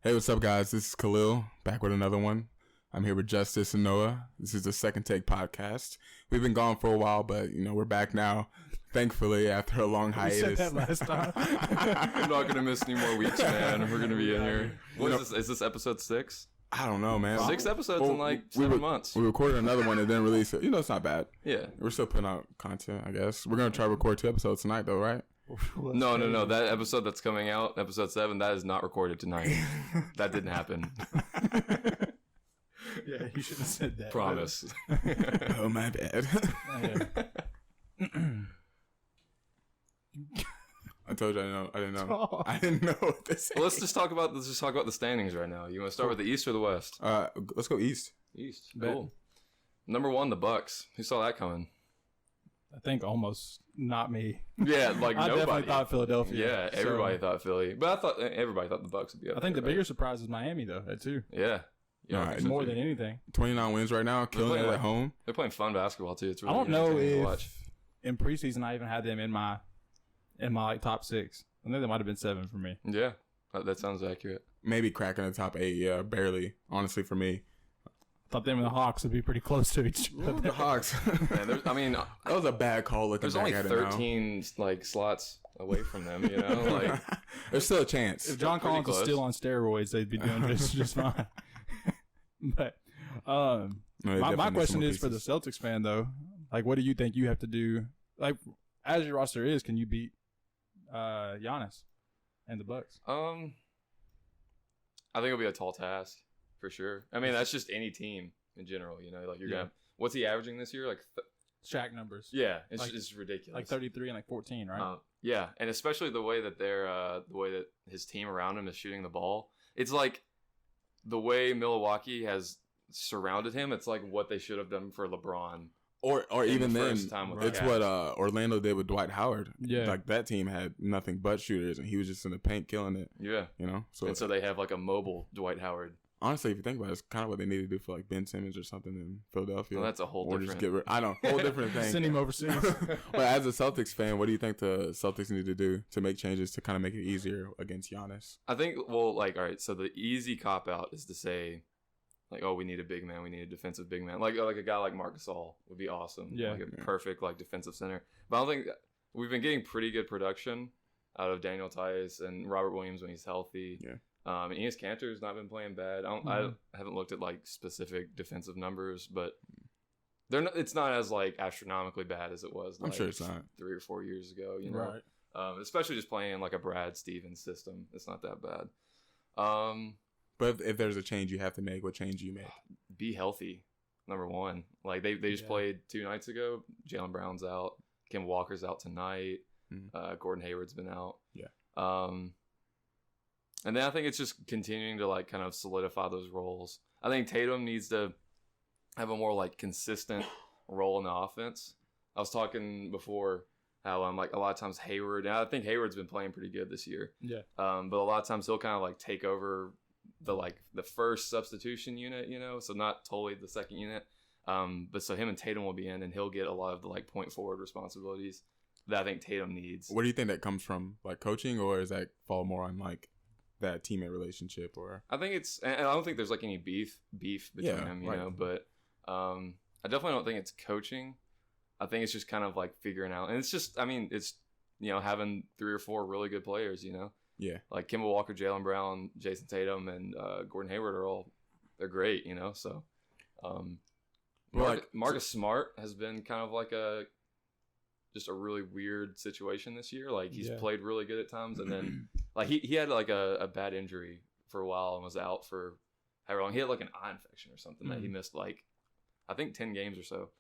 Hey, what's up, guys? This is Khalil, back with another one. I'm here with Justice and Noah. This is the Second Take podcast. We've been gone for a while, but, we're back now, thankfully, after a long hiatus. We said that last time. I'm not going to miss any more weeks, man. We're going to be in here. What is this? Is this episode 6? I don't know, man. 6 episodes in like 7 months. We recorded another one and then released it. It's not bad. Yeah. We're still putting out content, I guess. We're going to try to record 2 episodes tonight, though, right? No. That episode that's coming out, episode 7, that is not recorded tonight. That didn't happen. Yeah, you shouldn't have said that. Promise. Oh, my bad. I told you I didn't know. I didn't know what to say. Well, let's just talk about the standings right now. You want to start with the East or the West? Let's go East. East. Cool. Number 1, the Bucks. Who saw that coming? I think almost not me. Yeah, like I nobody. definitely thought Philadelphia. Yeah, everybody thought Philly, but I thought everybody thought the Bucks would be up. I think there, the bigger surprise is Miami, though. That too. Yeah. Right. More than anything. 29 wins right now, killing it at home. They're playing fun basketball too. It's really I don't know entertaining to if watch. in preseason I even had them in my like top 6. I think they might have been 7 for me. Yeah, that sounds accurate. Maybe cracking the top 8, yeah, barely, honestly, for me. Thought them and the Hawks would be pretty close to each other. The Hawks. Man, that was a bad call looking there's back only at 13 like slots away from them, like there's still a chance. If John Collins was close. still on steroids, they'd be doing just fine. But my question is for the Celtics fan, though. Like, what do you think you have to do? Like, as your roster is, can you beat Giannis and the Bucks? I think it'll be a tall task for sure. I mean, that's just any team in general, like you're gonna. What's he averaging this year? Like Shaq numbers. Yeah, it's like, just ridiculous. Like 33 and like 14, right? Yeah, and especially the way that the way that his team around him is shooting the ball. It's like the way Milwaukee has surrounded him. It's like what they should have done for LeBron. Or even then, it's Cavs. what Orlando did with Dwight Howard. Yeah. Like, that team had nothing but shooters, and he was just in the paint killing it. Yeah. So they have, like, a mobile Dwight Howard. Honestly, if you think about it, it's kind of what they need to do for, like, Ben Simmons or something in Philadelphia. Well, that's a whole different... whole different thing. Send him overseas. But as a Celtics fan, what do you think the Celtics need to do to make changes to kind of make it easier against Giannis? I think, all right, so the easy cop-out is to say... Like, we need a big man. We need a defensive big man. Like a guy like Marc Gasol would be awesome. Yeah. Like a perfect, like, defensive center. But I don't think... We've been getting pretty good production out of Daniel Tice and Robert Williams when he's healthy. Yeah. And Enes Kanter's not been playing bad. I haven't looked at, like, specific defensive numbers, but it's not as, like, astronomically bad as it was, like, I'm sure it's not. 3 or 4 years ago, Right. Especially just playing, like, a Brad Stevens system. It's not that bad. But if there's a change you have to make, what change do you make? Be healthy, number 1. Like they just played 2 nights ago. Jaylen Brown's out. Kemba Walker's out tonight. Gordon Hayward's been out. Yeah. And then I think it's just continuing to like kind of solidify those roles. I think Tatum needs to have a more like consistent role in the offense. I was talking before how like a lot of times Hayward, and I think Hayward's been playing pretty good this year. Yeah. But a lot of times he'll kind of like take over the first substitution unit, so not totally the second unit. But so him and Tatum will be in, and he'll get a lot of the like point forward responsibilities that I think Tatum needs. What do you think that comes from, like coaching, or does that fall more on like that teammate relationship? Or I think and I don't think there's like any beef between them, you know. But I definitely don't think it's coaching. I think it's just kind of like figuring out, and it's just, I mean, it's having 3 or 4 really good players, Yeah. Like Kemba Walker, Jaylen Brown, Jason Tatum, and Gordon Hayward they're great, So, Marcus Smart has been kind of like just a really weird situation this year. Like he's played really good at times, and then like he had like a bad injury for a while and was out for however long. He had like an eye infection or something that he missed like I think 10 games or so.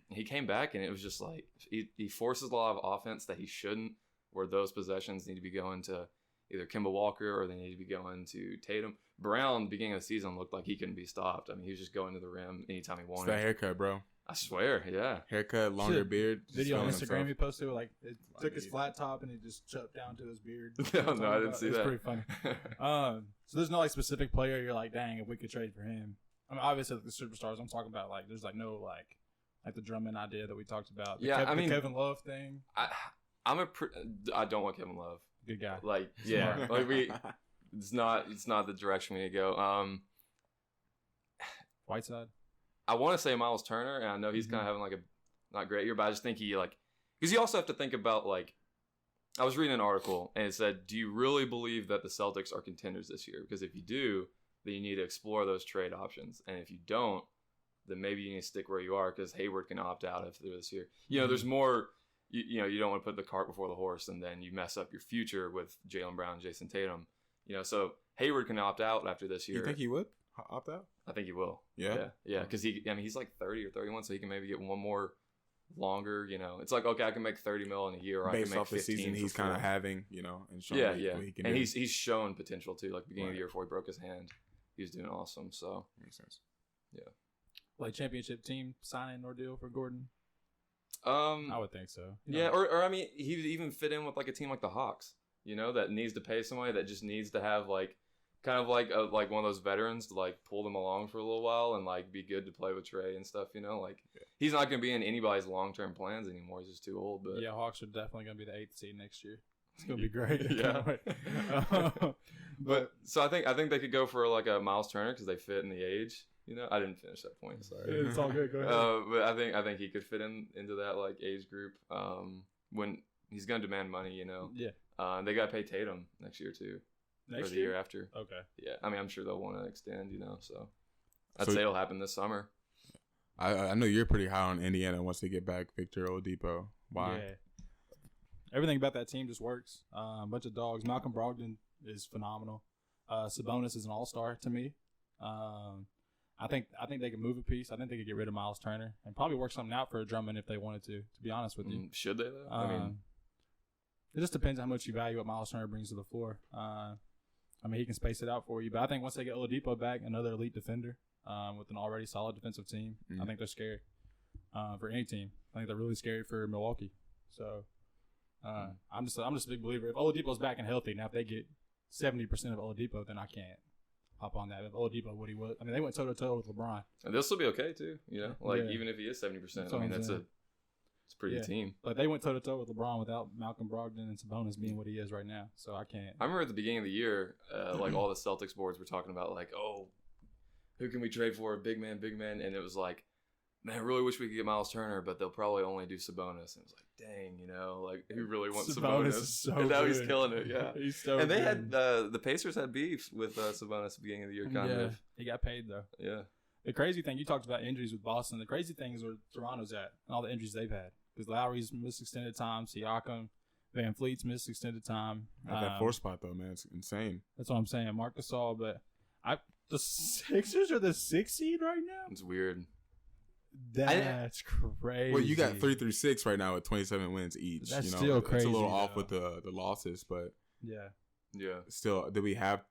He came back and it was just like he forces a lot of offense that he shouldn't, where those possessions need to be going to either Kemba Walker or they need to be going to Tatum. Brown, beginning of the season, looked like he couldn't be stopped. I mean, he was just going to the rim anytime he wanted. It's that haircut, bro. I swear, yeah. Haircut, longer beard. Video on Instagram he posted, like, it took his flat top and it just chopped down to his beard. No, I didn't see that. It's pretty funny. So there's no, like, specific player you're like, dang, if we could trade for him. I mean, obviously, the superstars I'm talking about, like, there's, like, no, like the Drummond idea that we talked about. The Kevin Love thing. I don't want Kevin Love. Good guy. Like, yeah. Like It's not the direction we need to go. Whiteside. I want to say Miles Turner, and I know he's kind of having like a not great year, but I just think he like because you also have to think about like I was reading an article and it said, do you really believe that the Celtics are contenders this year? Because if you do, then you need to explore those trade options, and if you don't, then maybe you need to stick where you are because Hayward can opt out after this year. You know, there's more. You know, you don't want to put the cart before the horse, and then you mess up your future with Jaylen Brown and Jason Tatum. You know, so Hayward can opt out after this year. You think he would opt out? I think he will. Yeah, because he's like 30 or 31, so he can maybe get one more longer. You know, it's like okay, I can make $30 million in a year, or based I can make off the season he's kind of having. You know, and showing and he's shown potential too. Like beginning of the year before he broke his hand, he was doing awesome. So makes sense. Yeah, like championship team signing ordeal for Gordon. I would think so. Yeah, or I mean, he would even fit in with like a team like the Hawks. You know, that needs to pay somebody that just needs to have like kind of like one of those veterans to like pull them along for a little while and like be good to play with Trey and stuff. You know, like he's not going to be in anybody's long term plans anymore. He's just too old. But yeah, Hawks are definitely going to be the 8th seed next year. It's going to be great. But so I think they could go for like a Miles Turner because they fit in the age. You know, I didn't finish that point. Sorry, it's all good. Go ahead. But I think he could fit into that like age group. When he's going to demand money, you know. Yeah. They got to pay Tatum next year too. Or the year after. Okay. Yeah, I mean, I'm sure they'll want to extend. You know, so I'd say it'll happen this summer. I know you're pretty high on Indiana once they get back Victor Oladipo. Why? Yeah. Everything about that team just works. A bunch of dogs. Malcolm Brogdon is phenomenal. Sabonis is an all-star to me. I think they can move a piece. I think they could get rid of Miles Turner and probably work something out for Drummond if they wanted to be honest with you. Should they though? I mean, it just depends how much you value what Miles Turner brings to the floor. I mean, he can space it out for you, but I think once they get Oladipo back, another elite defender with an already solid defensive team, I think they're scary for any team. I think they're really scary for Milwaukee. So I'm just a big believer. If Oladipo's back and healthy, now if they get 70% of Oladipo, then I can't hop on that. If Oladipo, what he was, I mean, they went toe to toe with LeBron, and they'll still be okay too. You know, like even if he is 70%, I mean it's a pretty good team. But they went toe to toe with LeBron without Malcolm Brogdon and Sabonis being what he is right now. So I can't. I remember at the beginning of the year, like all the Celtics boards were talking about like, oh, who can we trade for? Big man, and it was like, man, I really wish we could get Miles Turner, but they'll probably only do Sabonis. And it was like, dang, you know, like who really wants Sabonis? Is so and now good. he's killing it. Yeah, he's so. And they good. had the Pacers had beef with Sabonis at the beginning of the year, kind of. He got paid though. Yeah. The crazy thing, you talked about injuries with Boston. The crazy thing is where Toronto's at and all the injuries they've had. Because Lowry's missed extended time, Siakam, Van Fleet's missed extended time. That 4 spot though, man, it's insane. That's what I'm saying, Marc Gasol. But the Sixers are the 6th seed right now. It's weird. That's crazy. Well, you got 3 through 6 right now with 27 wins each. That's you know? still crazy. It's a little off with the losses, but yeah. Still, do we have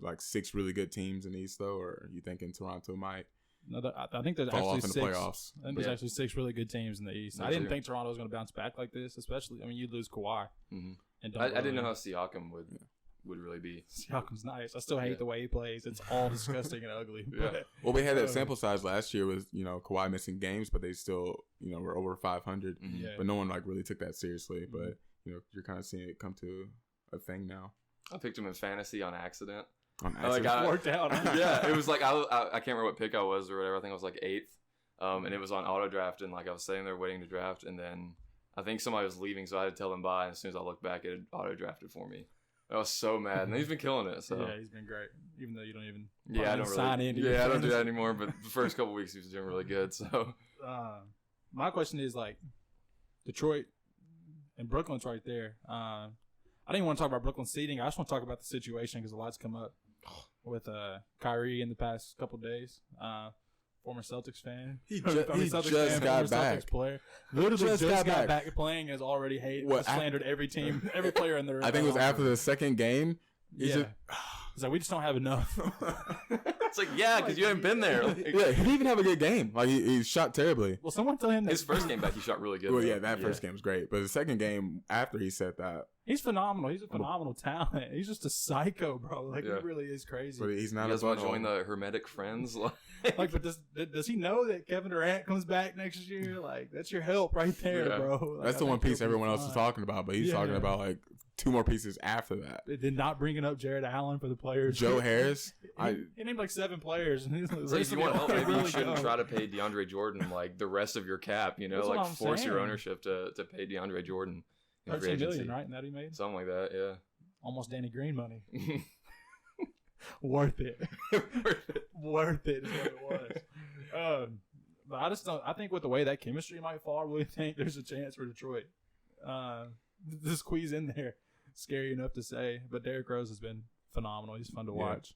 like 6 really good teams in the East though, or are you thinking Toronto might? No, I think there's fall actually off in 6. The playoffs. I think there's actually 6 really good teams in the East. I didn't think Toronto was going to bounce back like this, especially. I mean, you lose Kawhi. Mm-hmm. And I didn't know how Siakam would really be. Siakam's nice. I still hate the way he plays. It's all disgusting and ugly. But, well, we had that sample size last year with Kawhi missing games, but they still were over 500. Mm-hmm. But no one like really took that seriously. Mm-hmm. But you're kind of seeing it come to a thing now. I picked him in fantasy on accident. Worked out. Yeah, it was like I can't remember what pick I was or whatever. I think I was like 8th, and it was on auto draft, and like I was sitting there waiting to draft, and then I think somebody was leaving, so I had to tell them bye. And as soon as I looked back, it had auto drafted for me. I was so mad, and he's been killing it. So yeah, he's been great, even though you don't even I don't sign really, in. Yeah, I don't do that anymore. But the first couple weeks, he was doing really good. So my question is like Detroit and Brooklyn's right there. I didn't want to talk about Brooklyn seeding. I just want to talk about the situation because a lot's come up with Kyrie in the past couple days. Former Celtics fan. He just got back. Celtics player. Literally just got back playing. Has already slandered every team, every player in their. I think it was after the second game. It's like we just don't have enough. It's like because you haven't been there. He didn't even have a good game. Like he shot terribly. Well, someone tell him that his first game back he shot really good. Well, that first game was great, but the second game after he said that. He's phenomenal. He's a phenomenal talent. He's just a psycho, bro. Like he really is crazy. But he's not. You guys want to join the Hermetic Friends? But does he know that Kevin Durant comes back next year? Like that's your help right there, bro. Like, that's the one piece everyone else is talking about. But he's talking about like 2 more pieces after that. Then not bringing up Jared Allen for the players. Joe Harris. He named like 7 players. And so if you want help, maybe you shouldn't try to pay DeAndre Jordan like the rest of your cap. You know, That's like force your ownership to pay DeAndre Jordan. $13 million, right? And that he made something like that. Yeah, almost Danny Green money. Worth it. Worth it is what it was. But I just don't. I think with the way that chemistry might fall, I really think there's a chance for Detroit. To squeeze in there, scary enough to say. But Derrick Rose has been phenomenal. He's fun to watch.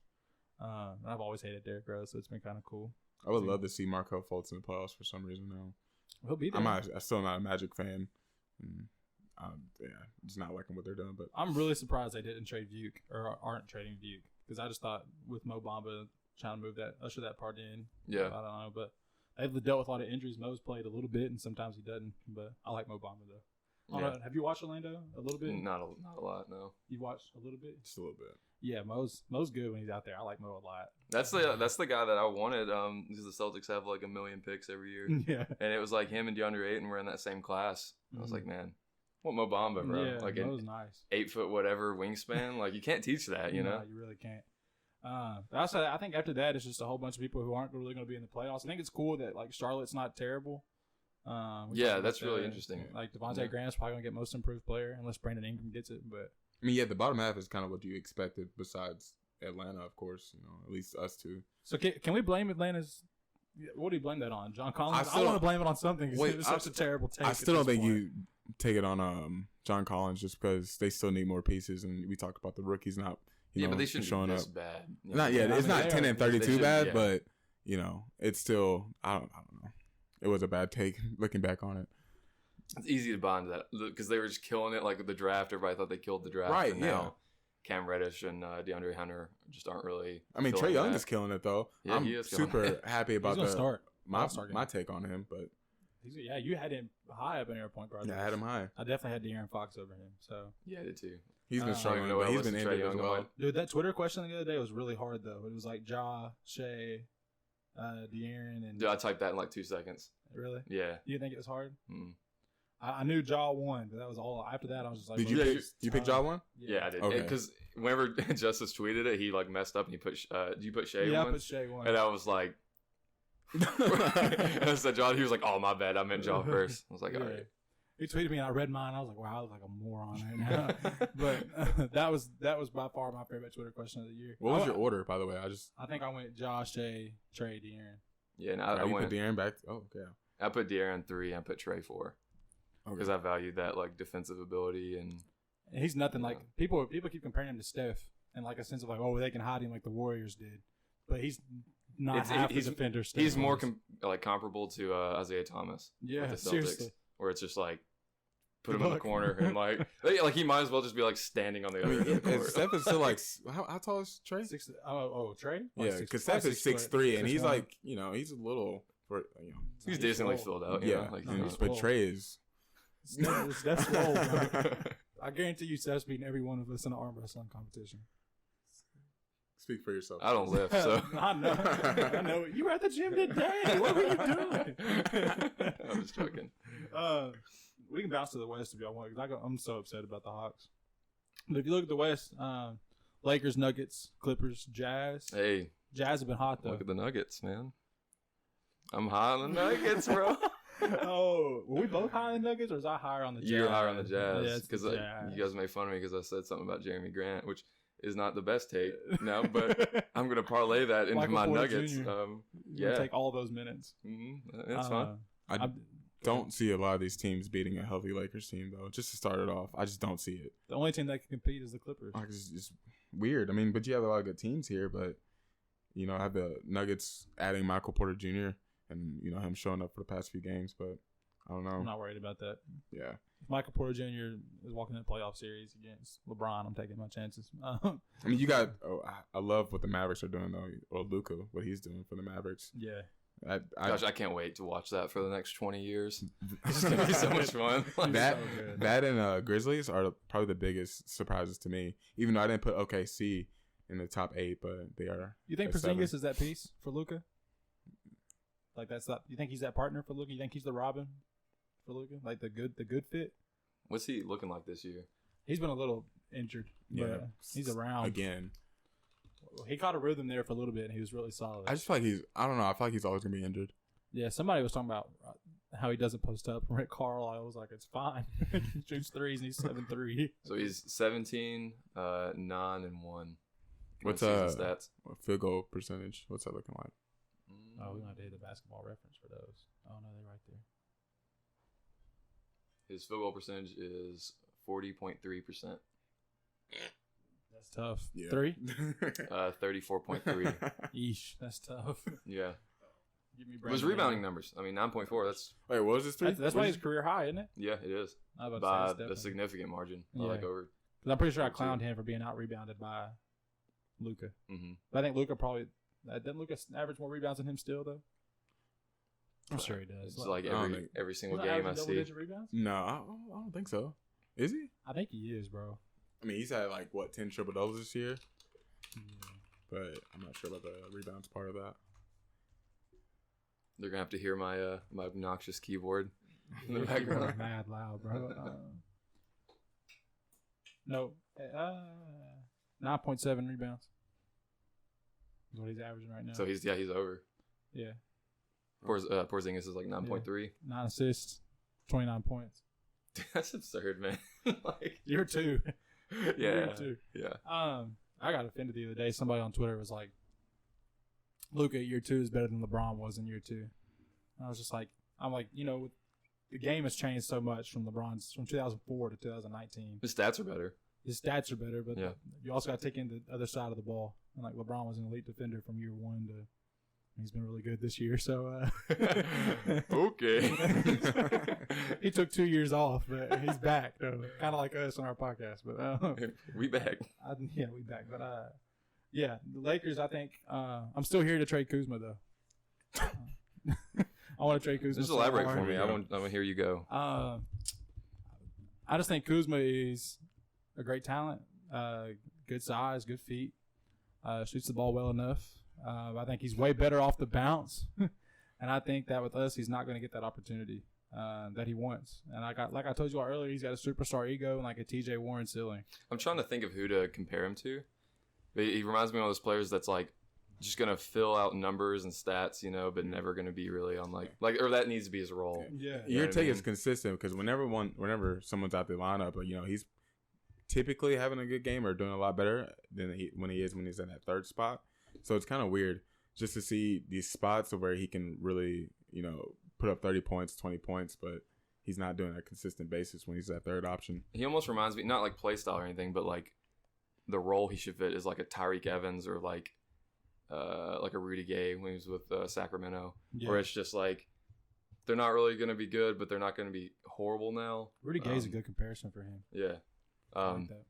I've always hated Derrick Rose, so it's been kind of cool. I would love to see Markelle Fultz in the playoffs for some reason now. He'll be there. I'm still not a Magic fan. Just not liking what they're doing. But I'm really surprised they didn't trade Vuk or aren't trading Vuk, because I just thought with Mo Bamba trying to move usher that part in. Yeah, I don't know, but they've dealt with a lot of injuries. Mo's played a little bit, and sometimes he doesn't. But I like Mo Bamba though. Yeah. Have you watched Orlando a little bit? Not a lot, no. You watched a little bit? Just a little bit. Yeah, Mo's good when he's out there. I like Mo a lot. That's the guy that I wanted. Because the Celtics have like 1 million picks every year. Yeah. And it was like him and DeAndre Ayton were in that same class. I was like, man, what Mo Bamba, bro? Yeah, like Mo's nice. 8 foot whatever wingspan. Like you can't teach that, you know? You really can't. I think after that, it's just a whole bunch of people who aren't really going to be in the playoffs. I think it's cool that like Charlotte's not terrible. Yeah, that's really interesting. Like Devontae Graham's probably going to get most improved player unless Brandon Ingram gets it. But I mean, yeah, the bottom half is kind of what you expected besides Atlanta, of course. You know, at least us two. So can we blame Atlanta's? What do you blame that on? John Collins? I want to blame it on something. It was such a terrible take. I still don't think you take it on John Collins just because they still need more pieces, and we talked about the rookies not. But they shouldn't showing be this up. Bad. Not yet. It's not 10 and 32 bad, but you know, it's still. I don't know. It was a bad take looking back on it. It's easy to bond that because they were just killing it like with the draft. Everybody thought they killed the draft. Right. And now Cam Reddish and DeAndre Hunter just aren't really. I mean, Trae Young is killing it though. Yeah, he is super happy about my take on him, but you had him high up in your point guard. Yeah, I had him high. I definitely had De'Aaron Fox over him. So yeah, I did too. He's been struggling, but he's been injured as well. Dude, that Twitter question the other day was really hard though. It was like Ja, Shea, De'Aaron, and. Dude, I typed that in like 2 seconds. Really? Yeah. You think it was hard? Mm. I knew Ja won, but that was all. After that, I was just like, "Did you pick Ja one?" Yeah, I did. Because whenever Justice tweeted it, he like messed up and he put. Did you put Shea? Yeah, I put Shea one. And I was like, and I said Ja. He was like, "Oh, my bad. I meant Ja first." I was like, "All right." He tweeted me and I read mine. I was like, wow, I look like a moron right now. But that was by far my favorite Twitter question of the year. What was your order, by the way? I think I went Josh, Shea, Trae, De'Aaron. Yeah, and I went. Put De'Aaron back. Oh, okay. I put De'Aaron 3 and I put Trae 4 because I valued that like defensive ability and he's nothing like people keep comparing him to Steph and like a sense of like, oh, they can hide him like the Warriors did, but he's not half a defender. He's more comparable to Isaiah Thomas. Yeah, with the Celtics, seriously. Where it's just like put him in the corner and like he might as well just be like standing on the other end of the court. Steph is still like how tall is Trae? Trae? Yeah, because Steph is 6'3", and he's like he's a little he's decently filled out. Yeah, but Trae is. Steph's swole, bro. I guarantee you, Steph's beating every one of us in an arm wrestling competition. Speak for yourself. I don't lift, so I know. You were at the gym today. What were you doing? I'm just joking. We can bounce to the West if y'all want. I'm so upset about the Hawks. But if you look at the West, Lakers, Nuggets, Clippers, Jazz. Hey, Jazz have been hot though. Look at the Nuggets, man. I'm high on the Nuggets, bro. Oh, were we both high on the Nuggets, or was I higher on the Jazz? You're higher on the Jazz because you guys made fun of me because I said something about Jeremy Grant, which is not the best take now, but I'm gonna parlay that into my Nuggets. Take all those minutes. Mm-hmm. That's fine. I don't see a lot of these teams beating a healthy Lakers team though. Just to start it off, I just don't see it. The only team that can compete is the Clippers. It's weird. I mean, but you have a lot of good teams here, but I have the Nuggets adding Michael Porter Jr. and him showing up for the past few games, but I don't know. I'm not worried about that. Yeah. If Michael Porter Jr. is walking in the playoff series against LeBron, I'm taking my chances. I mean, you got. I love what the Mavericks are doing though, or Luka, what he's doing for the Mavericks. Yeah. Gosh, I can't wait to watch that for the next 20 years. It's gonna be so much fun. That and Grizzlies are probably the biggest surprises to me. Even though I didn't put OKC in the top 8, but they are. You think Porzingis is that piece for Luka? Like that's not. You think he's that partner for Luka? You think he's the Robin for Luka? Like the good fit? What's he looking like this year? He's been a little injured. Yeah, he's around again. He caught a rhythm there for a little bit, and he was really solid. I just feel like I don't know. I feel like he's always gonna be injured. Yeah, somebody was talking about how he doesn't post up. Rick Carlisle was like, "It's fine." He shoots threes, and he's 7-3. So he's 17, 9, and 1. What's stats? Field goal percentage? What's that looking like? Oh, we might have the basketball reference for those. Oh no, they're right there. His field goal percentage is 40.3%. That's tough. Yeah. 3? 34.3. Yeesh, that's tough. Yeah. Give me His rebounding numbers. I mean, 9.4. That's wait. What was his 3? That's why his career high, isn't it? Yeah, it is. By a significant margin. Yeah. Like over. Because I'm pretty sure I clowned him for being out rebounded by Luka. Mm-hmm. But I think Luka probably doesn't Luka average more rebounds than him still though. I'm sure he does. It's like every single game I see. Rebounds? No, I don't think so. Is he? I think he is, bro. I mean, he's had like 10 triple doubles this year. Yeah. But I'm not sure about the rebounds part of that. They're gonna have to hear my my obnoxious keyboard in the background. Mad loud, bro. No, 9.7 rebounds. Is what he's averaging right now. So he's over. Yeah. Porzingis is like 9.3. 9 assists, 29 points. That's absurd, man. Like Year 2. Yeah. Year 2. Yeah. I got offended the other day. Somebody on Twitter was like, Luka year 2 is better than LeBron was in year 2. And I was just like, the game has changed so much from 2004 to 2019. His stats are better. His stats are better, but yeah. You also got to take in the other side of the ball. And like LeBron was an elite defender from year 1 to he's been really good this year. So okay. He took 2 years off, but he's back though. Kind of like us on our podcast, but we back. We back. But the Lakers. I think I'm still here to trade Kuzma though. I want to trade Kuzma. Just elaborate for me. I want to hear you go. I just think Kuzma is a great talent. Good size, good feet. Shoots the ball well enough. I think he's way better off the bounce, and I think that with us, he's not going to get that opportunity that he wants. And like I told you all earlier, he's got a superstar ego and like a TJ Warren ceiling. I'm trying to think of who to compare him to. But he reminds me of one of those players that's like just going to fill out numbers and stats, but never going to be really on or that needs to be his role. Yeah, your take is consistent because whenever someone's out the lineup, he's typically having a good game or doing a lot better than when he's in that third spot. So it's kind of weird just to see these spots where he can really, put up 30 points, 20 points, but he's not doing it on a consistent basis when he's that third option. He almost reminds me, not like play style or anything, but like the role he should fit is like a Tyreek Evans or like a Rudy Gay when he was with Sacramento, where it's just like they're not really going to be good, but they're not going to be horrible now. Rudy Gay is a good comparison for him. Yeah. I like that.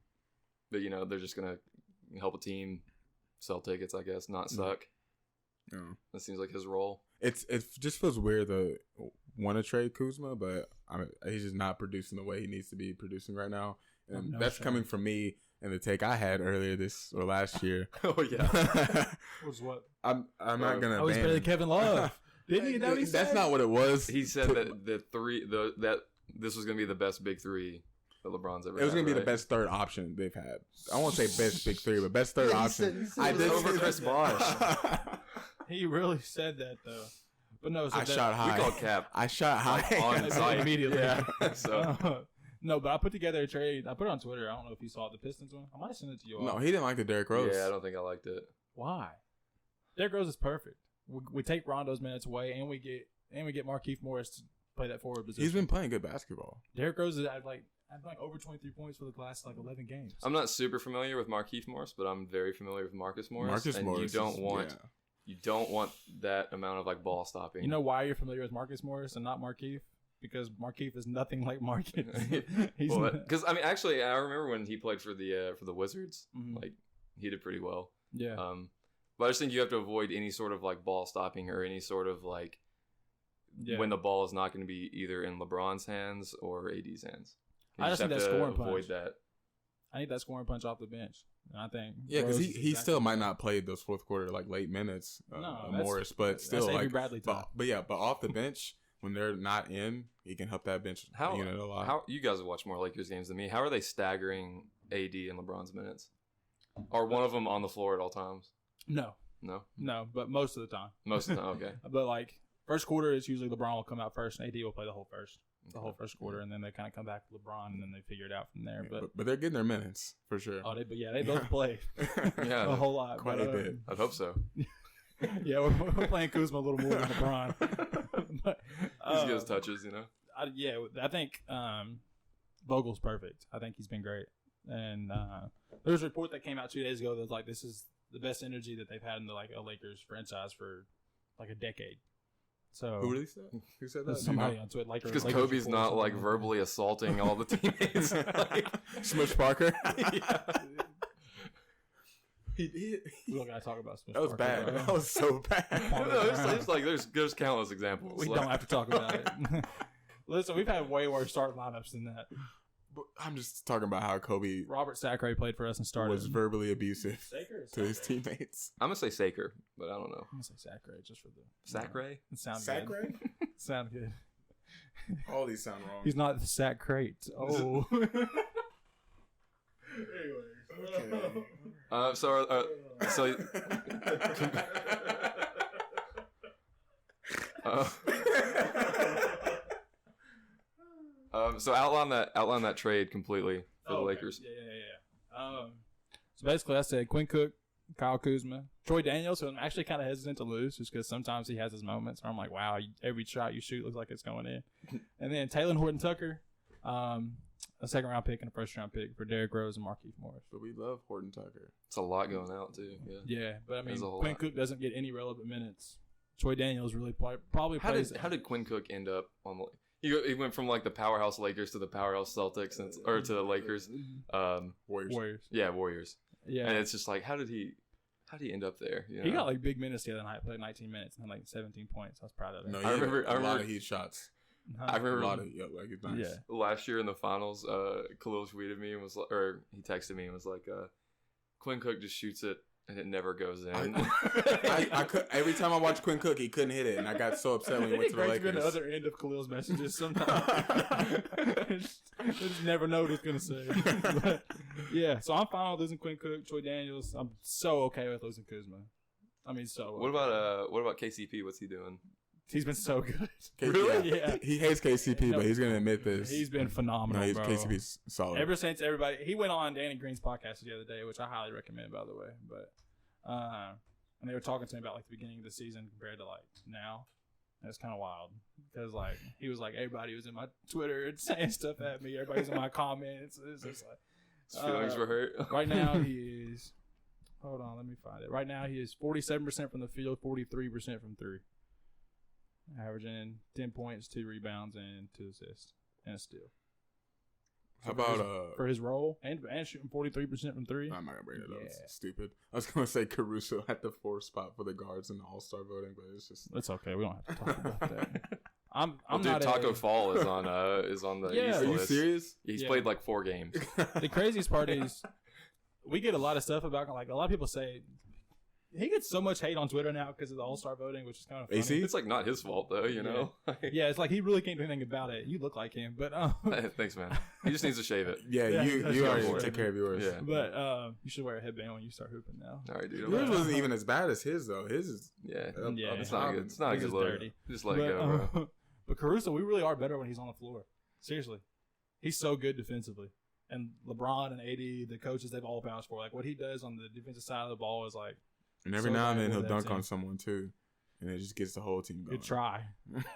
But, they're just going to help a team sell tickets, I guess, not suck. Yeah. That seems like his role. It just feels weird to want to trade Kuzma, but he's just not producing the way he needs to be producing right now. And that's coming from me and the take I had earlier last year. Oh, yeah. Was what? I'm not going to he's better than Kevin Love. Didn't you know he said? That's not what it was. He said that that this was going to be the best big three that LeBron's ever had. It was going to be the best third option they've had. I won't say best big three, but best third option. I did over Chris Bosh. He really said that, though. But no, I shot high. We called cap. I shot high. On site immediately. Yeah. So. No, but I put together a trade. I put it on Twitter. I don't know if you saw the Pistons one. I might have sent it to you all. No, he didn't like the Derrick Rose. Yeah, I don't think I liked it. Why? Derrick Rose is perfect. We take Rondo's minutes away, and we get Markieff Morris to play that forward position. He's been playing good basketball. Derrick Rose has had like over 23 points for the last 11 games. I'm not super familiar with Markieff Morris, but I'm very familiar with Marcus Morris. You don't want that amount of ball stopping. You know why you're familiar with Marcus Morris and not Markieff? Because Markieff is nothing like Marcus. Because actually, I remember when he played for the Wizards. Mm-hmm. He did pretty well. Yeah. But I just think you have to avoid any sort of ball stopping or any sort of when the ball is not going to be either in LeBron's hands or AD's hands. I just need that scoring punch. Avoid that. I need that scoring punch off the bench. And I think because he still might not play those fourth quarter late minutes, Morris, but still Bradley time. But off the bench when they're not in, he can help that bench unit a lot. How you guys watch more Lakers games than me? How are they staggering AD and LeBron's minutes? Are one of them on the floor at all times? No, but most of the time. Most of the time, okay. But like first quarter, it's usually LeBron will come out first, and AD will play the whole first quarter, and then they kind of come back to LeBron, and then they figure it out from there. Yeah, but they're getting their minutes for sure. Oh, they both play yeah, a whole lot, quite a bit. I'd hope so. Yeah, we're playing Kuzma a little more than LeBron. But, he gets touches, you know. I think Vogel's perfect. I think he's been great. And there was a report that came out 2 days ago that was like, this is the best energy that they've had in the a Lakers franchise for like a decade. So who released that? Who said that? Somebody on Twitter. Because Kobe's not like verbally assaulting all the teammates. Smush Parker. Yeah. We don't gotta talk about Smush That was Parker, bad. bro. That was so bad. It's like there's countless examples. We don't have to talk about it. Listen, we've had way worse starting lineups than that. But I'm just talking about how Kobe Robert Sacre played for us and started. was verbally abusive to his Sacre? teammates. I'm gonna say Saker, but I don't know. I'm gonna say Sacre just for the Sacre? It sounds Sacre? good. Sound good. All these sound wrong. He's not the sack crate. Oh. Okay. So outline that trade completely for the Lakers. Yeah. So basically, I said Quinn Cook, Kyle Kuzma, Troy Daniels, who I'm actually kind of hesitant to lose just because sometimes he has his moments where I'm like, wow, every shot you shoot looks like it's going in. And then Taylor Horton Tucker, a second round pick and a first round pick for Derrick Rose and Markieff Morris. But we love Horton Tucker. It's a lot going out too. Yeah, but I mean, Quinn Cook doesn't get any relevant minutes. Troy Daniels really probably plays. How did Quinn Cook end up on the? He went from like the powerhouse Lakers to the powerhouse Celtics or to the Lakers. Warriors. Yeah, Warriors. Yeah, and it's just like how did he end up there? You know? He got like big minutes the other night. Played 19 minutes and had like 17 points. I was proud of that. No, I remember a lot of heat shots. I remember a lot of like it's nice. Yeah. Last year in the finals, Khalil tweeted me and was like, or he texted me and was like, Quinn Cook just shoots it and it never goes in. I could, every time I watched Quinn Cook, he couldn't hit it, and I got so upset when he went to the Lakers. Been the other end of Khalil's messages sometimes. I just never know what he's gonna say. But, yeah, so I'm fine with losing Quinn Cook, Troy Daniels. I'm so okay with losing Kuzma. I mean, so. What about KCP? What's he doing? He's been so good. Really? Yeah. He hates KCP, but he's gonna admit this. He's been phenomenal, bro. KCP's solid. Ever since everybody, he went on Danny Green's podcast the other day, which I highly recommend, by the way. But and they were talking to me about like the beginning of the season compared to like now. And it's kind of wild because like he was like everybody was in my Twitter and saying stuff at me. Everybody's in my comments. It's just like his feelings were hurt. Right now he is. Hold on, let me find it. Right now he is 47% from the field, 43% from three. Averaging 10 points, 2 rebounds, and 2 assists, and a steal. How about for his role and shooting 43% from three? I'm not gonna bring it up. It's stupid. I was gonna say Caruso at the 4th spot for the guards in the All-Star voting, but it's okay. We don't have to talk about that. I'm dude, not. Taco Fall is on the East list. Are you serious? He's played like 4 games. The craziest part is we get a lot of stuff about like a lot of people say. He gets so much hate on Twitter now because of the All-Star voting, which is kind of funny. AC? It's like not his fault though, you know? Yeah, it's like he really can't do anything about it. You look like him, but thanks, man. He just needs to shave it. Yeah, you already take care of yours. Yeah. But you should wear a headband when you start hooping now. All right, dude. Yours wasn't even as bad as his though. His is it's not good. It's not a good look. Dirty. Just let it go, bro. But Caruso, we really are better when he's on the floor. Seriously, he's so good defensively. And LeBron and AD, the coaches, they've all vouched for. Like what he does on the defensive side of the ball is like. And every now and then he'll dunk on someone too, and it just gets the whole team going. Good try.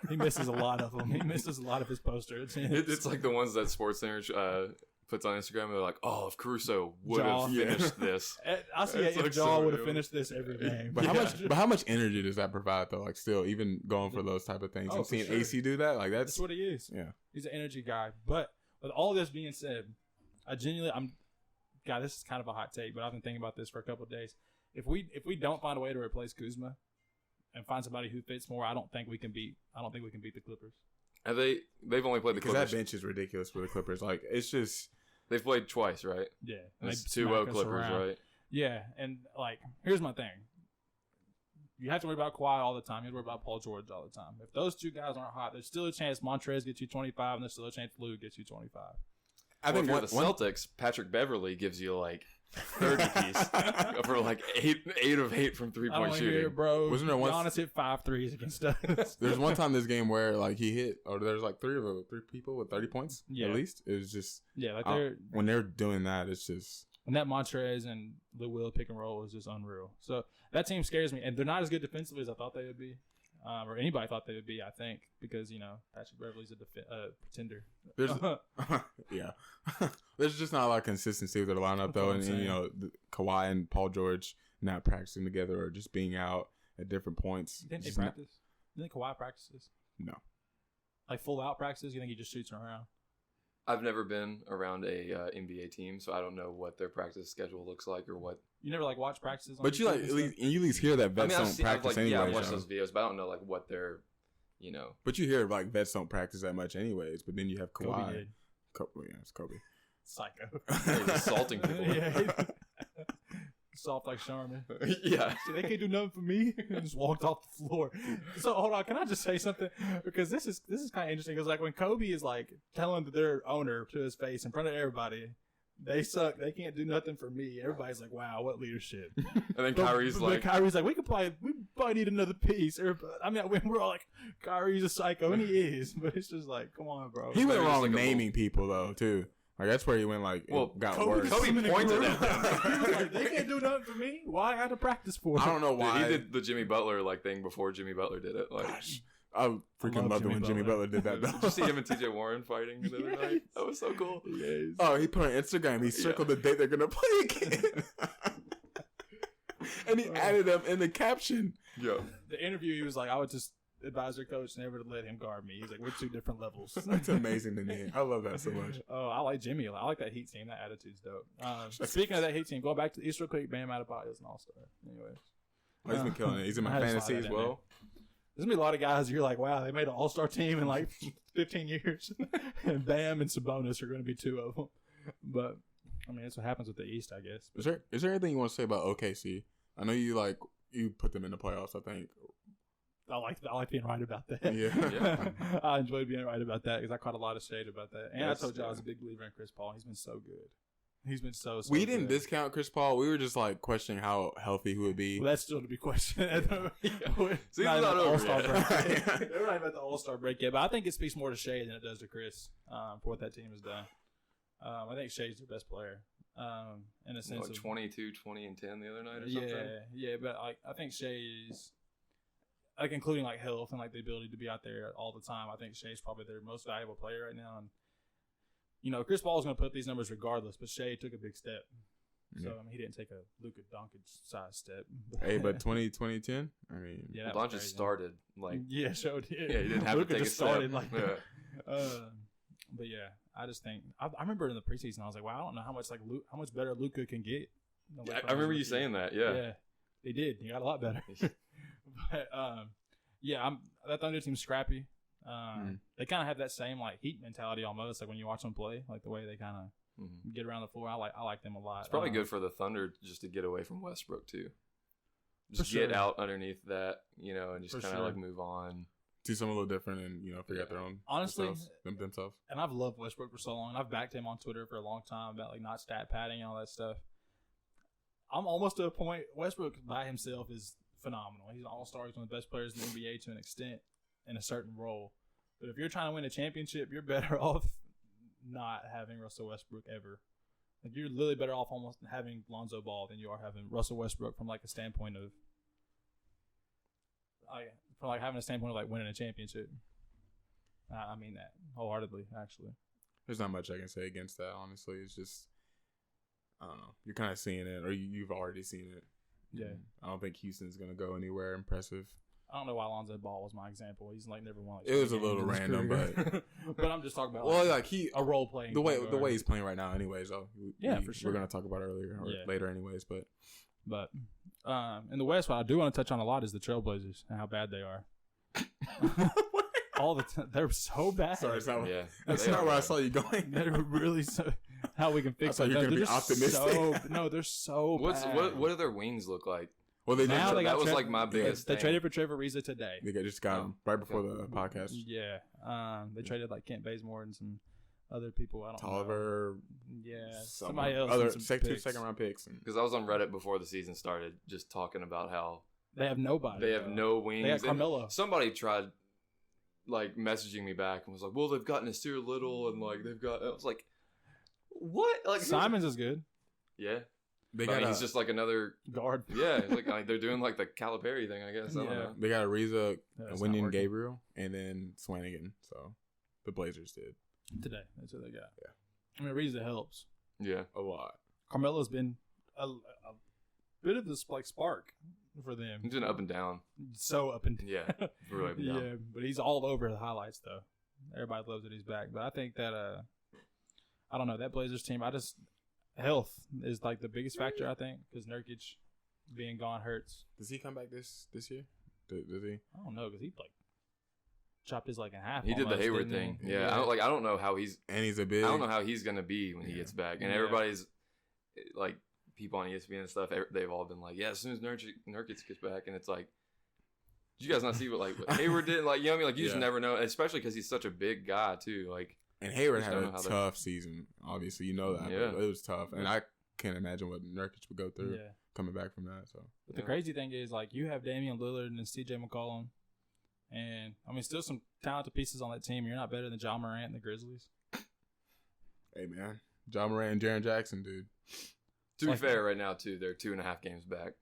He misses a lot of them. He misses a lot of his posters. It's like the ones that SportsCenter puts on Instagram. And they're like, "Oh, if Caruso would have finished this, I see if like Jaw would have finished this every game." But how much energy does that provide though? Like still, even going for those type of things, and seeing AC do that, like that's what he is. Yeah, he's an energy guy. But with all this being said, this is kind of a hot take, but I've been thinking about this for a couple of days. If we don't find a way to replace Kuzma and find somebody who fits more, I don't think we can beat the Clippers. Have they've only played the Clippers. Because that bench is ridiculous for the Clippers. Like it's just they've played twice, right? Yeah, it's 2-0 Clippers, right? Yeah, and like here's my thing. You have to worry about Kawhi all the time. You have to worry about Paul George all the time. If those two guys aren't hot, there's still a chance Montrez gets you 25, and there's still a chance Lou gets you 25. I think for the Celtics, Patrick Beverly gives you like 30 piece for like 8 of 8 from 3-point shooting. Hear, bro. Wasn't there once Giannis hit 5 threes against us? There's one time this game where like he hit, or there's like three people with 30 points at least. It was just like when they're doing that, it's just. And that Montrez and Lou Will pick and roll is just unreal. So that team scares me, and they're not as good defensively as I thought they would be, or anybody thought they would be. I think because Patrick Beverly's a pretender. There's there's just not a lot of consistency with their lineup though, and Kawhi and Paul George not practicing together or just being out at different points. Didn't they practice? You think Kawhi practices? No. Like full out practices? You think he just shoots around? I've never been around a NBA team, so I don't know what their practice schedule looks like or what. You never watch practices, but you at least hear that vets don't practice anyway. Yeah, I watch those videos, but I don't know what they're, But you hear vets don't practice that much anyways. But then you have Kawhi. Kobe did. It's Kobe. Psycho. He's assaulting people. Yeah. Soft like Charmin. Yeah. So they can't do nothing for me. And just walked off the floor. So hold on, can I just say something? Because this is kind of interesting. Because when Kobe is telling their owner to his face in front of everybody, they suck. They can't do nothing for me. Everybody's like, wow, what leadership. And then Kyrie's like, we probably need another piece. We're all like, Kyrie's a psycho, and he is. But it's just like, come on, bro. He went wrong naming people though too. That's where he went got worse. Kobe pointed at them. He was like, they can't do nothing for me. Why I had to practice for it? I don't know why. Dude, he did the Jimmy Butler thing before Jimmy Butler did it. Gosh. I freaking loved it when Jimmy Butler did that though. Did you see him and TJ Warren fighting the other night? That was so cool. Yes. Oh, he put on Instagram. He circled the date they're gonna play again. And he added them in the caption. Yeah. The interview, he was like, I would just advise your coach never to let him guard me. He's like, we're 2 different levels. That's amazing to me. I love that so much. Oh, I like Jimmy. I like that Heat team. That attitude's dope. Speaking of that Heat team, going back to the East real quick, Bam Adebayo's an all-star. Anyways. He's been killing it. He's in my fantasy as well. There's going to be a lot of guys you're like, wow, they made an all-star team in 15 years. And Bam and Sabonis are going to be 2 of them. But, that's what happens with the East, I guess. Is there anything you want to say about OKC? I know you put them in the playoffs, I think. I like being right about that. Yeah. I enjoyed being right about that because I caught a lot of shade about that. And I told you I was a big believer in Chris Paul. He's been so good. He's been so we didn't discount Chris Paul. We were just questioning how healthy he would be. Well, that's still to be questioned. See, not over All-Star break. They're not even at the All-Star break yet. But I think it speaks more to Shea than it does to Chris for what that team has done. I think Shea's their best player. In a sense of 22, 20, and 10 the other night or something. Yeah, but I think Shea's including health and the ability to be out there all the time. I think Shea's probably their most valuable player right now. And Chris Paul's going to put up these numbers regardless, but Shea took a big step. So he didn't take a Luka Doncic size step. Hey, but 2010, yeah, Doncic started yeah, so did. Yeah, he didn't have Luka to take just a step. started but yeah, I just think I remember in the preseason I was like, wow, I don't know how much better Luka can get. I remember you saying that. Yeah, he did. He got a lot better. But that Thunder team's scrappy. They kind of have that same Heat mentality almost, when you watch them play, the way they kind of get around the floor. I like them a lot. It's probably good for the Thunder just to get away from Westbrook too. Just get out underneath that, and just kind of move on. Do something a little different and figure out their own themselves. And I've loved Westbrook for so long. I've backed him on Twitter for a long time about not stat padding and all that stuff. I'm almost to a point. Westbrook by himself is phenomenal. He's an all-star. He's one of the best players in the NBA to an extent in a certain role. But if you're trying to win a championship, you're better off not having Russell Westbrook ever. You're literally better off almost having Lonzo Ball than you are having Russell Westbrook from a standpoint of having a standpoint of winning a championship. I mean that wholeheartedly, actually. There's not much I can say against that, honestly. It's just, I don't know. You're kind of seeing it, or you've already seen it. Yeah. I don't think Houston's going to go anywhere impressive. I don't know why Lonzo Ball was my example. He's never won. It was a little random, but but I'm just talking about a role playing the way he's playing right now. Anyways, for sure. We're gonna talk about it later, anyways. But in the West, what I do want to touch on a lot is the Trailblazers and how bad they are. All the time, they're so bad. Sorry, that's not where I saw you going. They're really so. How we can fix that? You're gonna be optimistic. They're so bad. What do their wings look like? Well, that was like my biggest. They traded for Trevor Ariza today. They just got him right before the podcast. Yeah. They traded like Kent Bazemore and some other people. I don't Tolliver. know. Yeah. Somebody else. Other 2 second-round picks. Because I was on Reddit before the season started, just talking about how they have nobody. They have no wings. They got Carmelo. Somebody tried like messaging me back and was like, "Well, they've got Nasir Little and like they've got." I was like, "What?" Like Simons is good. Yeah. He's just like another guard. Yeah, like they're doing like the Calipari thing, I guess. I don't know. They got Ariza, Wenyen Gabriel, and then Swanigan. So the Blazers did today. That's what they got. Yeah, I mean Ariza helps. Yeah, a lot. Carmelo's been a bit of this like spark for them. He's been up and down. So up and down. Yeah, really up and down. Yeah, but he's all over the highlights though. Everybody loves that he's back. But I think that I don't know, that Blazers team. Health is like the biggest factor, I think, because Nurkic being gone hurts. Does he come back this year? Does he? I don't know, because he like chopped his leg in half. He did the Hayward thing. Yeah, I don't know how he's a big. I don't know how he's gonna be when he gets back. And everybody's like, people on ESPN and stuff. They've all been like, yeah, as soon as Nurkic gets back, and it's like, did you guys not see what Hayward did? Like, you know what I mean? Like, you just never know, especially because he's such a big guy too. Like. And Hayward had a tough season. Obviously, you know that. Yeah. But it was tough. And I can't imagine what Nurkic would go through coming back from that. So, but the crazy thing is, like, you have Damian Lillard and CJ McCollum. And, I mean, still some talented pieces on that team. You're not better than Ja Morant and the Grizzlies. Hey, man. Ja Morant and Jaren Jackson, dude. To be fair, right now, too, they're 2.5 games back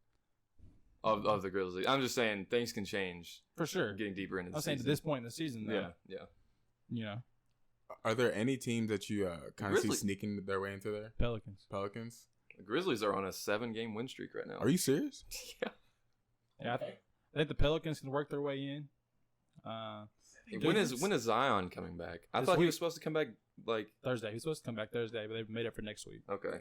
of the Grizzlies. I'm just saying things can change. For sure. Getting deeper into the season. I'm saying to this point in the season, though. Yeah. You know. Are there any teams that you kind of see sneaking their way into there? Pelicans. The Grizzlies are on a 7-game win streak right now. Are you serious? Yeah. Yeah, I think the Pelicans can work their way in. When is Zion coming back? I thought he was supposed to come back like Thursday. He was supposed to come back Thursday, but they've made it for next week. Okay.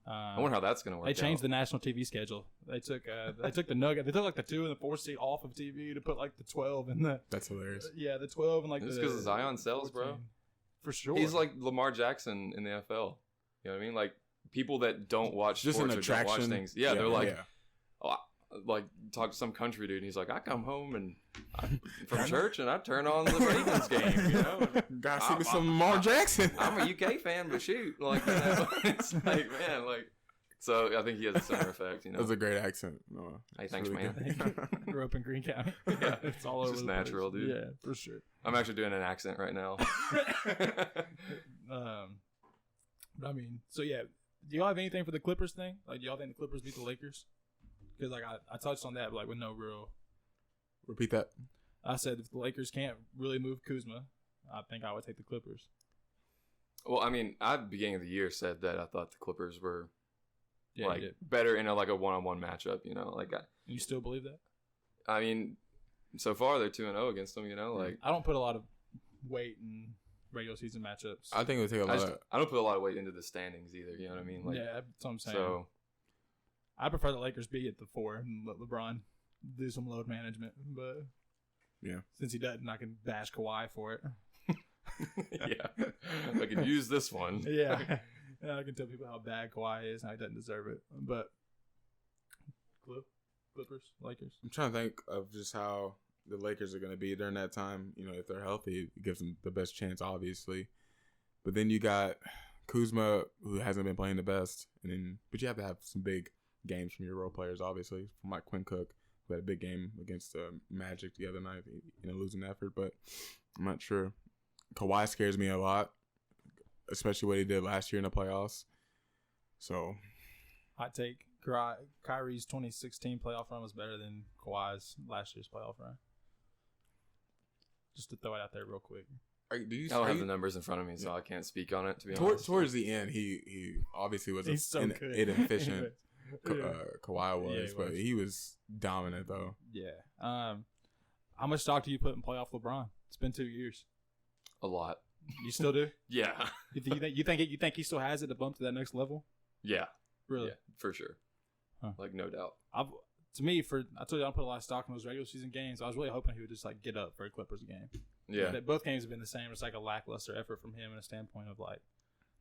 I wonder how that's going to work. They changed the national TV schedule. They took the Nugget. They took like the 2 and the 4 seed off of TV to put like the 12 and the. That's hilarious. Yeah, the 12 and like. Just because Zion sells, 14. Bro. For sure. He's like Lamar Jackson in the NFL. You know what I mean? Like people that don't watch just sports an attraction. Or don't watch things. Yeah, they're like, like talk to some country dude, and he's like, I come home and from church and I turn on the Ravens game. You know, gotta see me some Lamar Jackson. I'm a UK fan, but shoot, like you know, it's like man, like. So I think he has a similar effect. You know, that's a great accent. No, hey, thanks, really man. Grew up in Greene County. Yeah, it's all over. It's just natural, place. dude. Yeah, for sure. I'm actually doing an accent right now. I mean, so yeah. Do y'all have anything for the Clippers thing? Like, do y'all think the Clippers beat the Lakers? Because like I touched on that, but like with no real. Repeat that. I said if the Lakers can't really move Kuzma, I think I would take the Clippers. Well, I mean, I at the beginning of the year said that I thought the Clippers were. Like better in a one-on-one matchup, you know. Like, you still believe that? I mean, so far they're 2-0 against them, you know. Like, I don't put a lot of weight in regular season matchups. I think it would take a lot. I don't put a lot of weight into the standings either. You know what I mean? Like, yeah, that's what I'm saying. So, I prefer the Lakers be at the 4 and let LeBron do some load management. But yeah, since he doesn't, I can bash Kawhi for it. Yeah, I could use this one. Yeah. I can tell people how bad Kawhi is and how he doesn't deserve it. But Clippers, Lakers. I'm trying to think of just how the Lakers are going to be during that time. You know, if they're healthy, it gives them the best chance, obviously. But then you got Kuzma, who hasn't been playing the best. But you have to have some big games from your role players, obviously. From like Quinn Cook, who had a big game against Magic the other night in a losing effort. But I'm not sure. Kawhi scares me a lot. Especially what he did last year in the playoffs. So, hot take: Kyrie's 2016 playoff run was better than Kawhi's last year's playoff run. Just to throw it out there real quick. I don't have the numbers in front of me, so I can't speak on it. To be honest, towards the end, he obviously was inefficient. Kawhi was, but he was dominant though. Yeah. How much stock do you put in playoff LeBron? It's been 2 years. A lot. You still do? Yeah. You think he still has it to bump to that next level? Yeah. Really? Yeah, for sure. Huh. Like no doubt. I told you I don't put a lot of stock in those regular season games. I was really hoping he would just like get up for a Clippers game. Yeah. But both games have been the same. It's like a lackluster effort from him in a standpoint of like,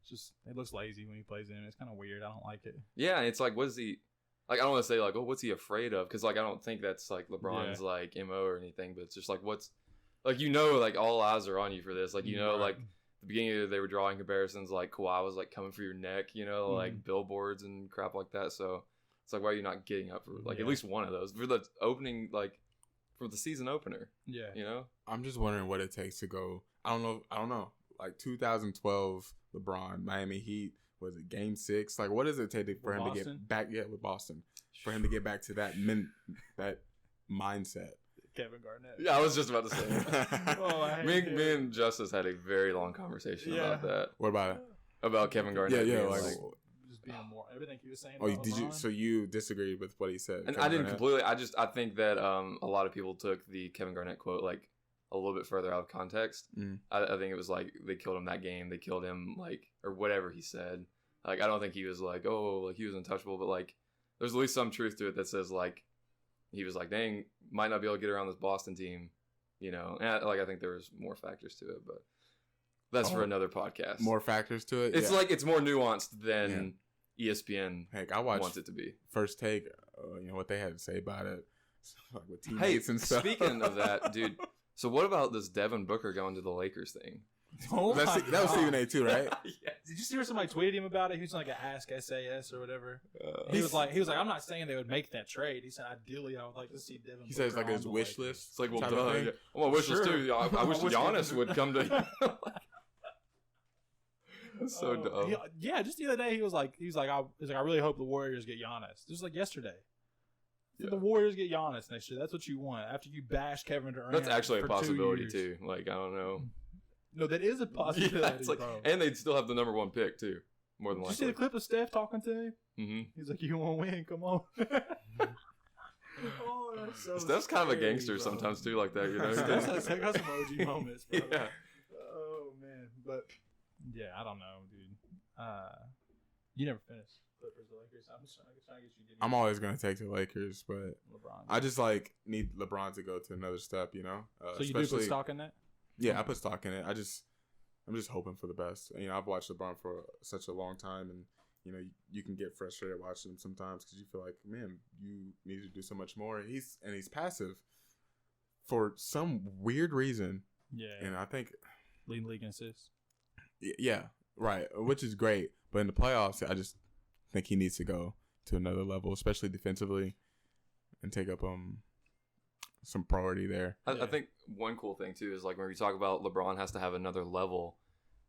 it looks lazy when he plays in. It's kind of weird. I don't like it. Yeah, it's like, what is he? like I don't want to say like, oh, what's he afraid of? Because like I don't think that's like LeBron's like MO or anything, but it's just like what's like like all eyes are on you for this. Like like the beginning of the year, they were drawing comparisons like Kawhi was like coming for your neck, like billboards and crap like that. So it's like why are you not getting up for like at least one of those for the opening for the season opener? Yeah, I'm just wondering what it takes to go. I don't know. Like 2012 LeBron Miami Heat. Was it Game 6? Like, what does it take for him to get back? Yeah, with Boston, for him to get back to that mindset. Kevin Garnett. Yeah, I was just about to say. Me and Justice had a very long conversation about that. What about it? About Kevin Garnett. Yeah, like just being more everything he was saying. Oh, did you? So you disagreed with what he said? And I didn't completely. I think that a lot of people took the Kevin Garnett quote like a little bit further out of context. I think it was like they killed him that game. They killed him or whatever he said. Like I don't think he was like he was untouchable, but like there's at least some truth to it that says like he was like dang might not be able to get around this Boston team, And I think there was more factors to it, but that's for another podcast. More factors to it. It's like it's more nuanced than ESPN. Heck, I watched wants it to be. First Take. What they had to say about it, like with teammates and stuff. Speaking of that, dude. So what about this Devin Booker going to the Lakers thing? That was Stephen A. too, right? Yes. Did you see where somebody tweeted him about it? He was like an Ask SAS or whatever. He was like, I'm not saying they would make that trade. He said, ideally, I would like to see Devin. He says like his wish list. It's like, well, duh. Yeah. Well, my wish list too. I wish Giannis would come to. That's so dumb. Just the other day, he was like, I really hope the Warriors get Giannis. Just like yesterday. The Warriors get Giannis next year. That's what you want after you bash Kevin Durant. That's actually a possibility too. Like I don't know. No, that is a possibility. And they'd still have the number 1 pick too. More than likely. Did you see the clip of Steph talking to him? Mm-hmm. He's like, "You want to win? Come on." That's so Steph's kind of a gangster sometimes too, like that. Steph's got some emoji moments. Bro. Yeah. Oh man, but yeah, I don't know, dude. You never finished. Clippers, the Lakers. I'm just trying to get you. I'm always gonna take the Lakers, but LeBron. I just need LeBron to go to another step, So you do put stock in that? Yeah, I put stock in it. I'm just hoping for the best. I've watched LeBron for such a long time, and you can get frustrated watching him sometimes because you feel like, man, you need to do so much more. He's passive for some weird reason. Yeah, and I think leading league in assists. Yeah, right, which is great. But in the playoffs, I just think he needs to go to another level, especially defensively, and take up some priority there. I think one cool thing too is like when we talk about LeBron has to have another level.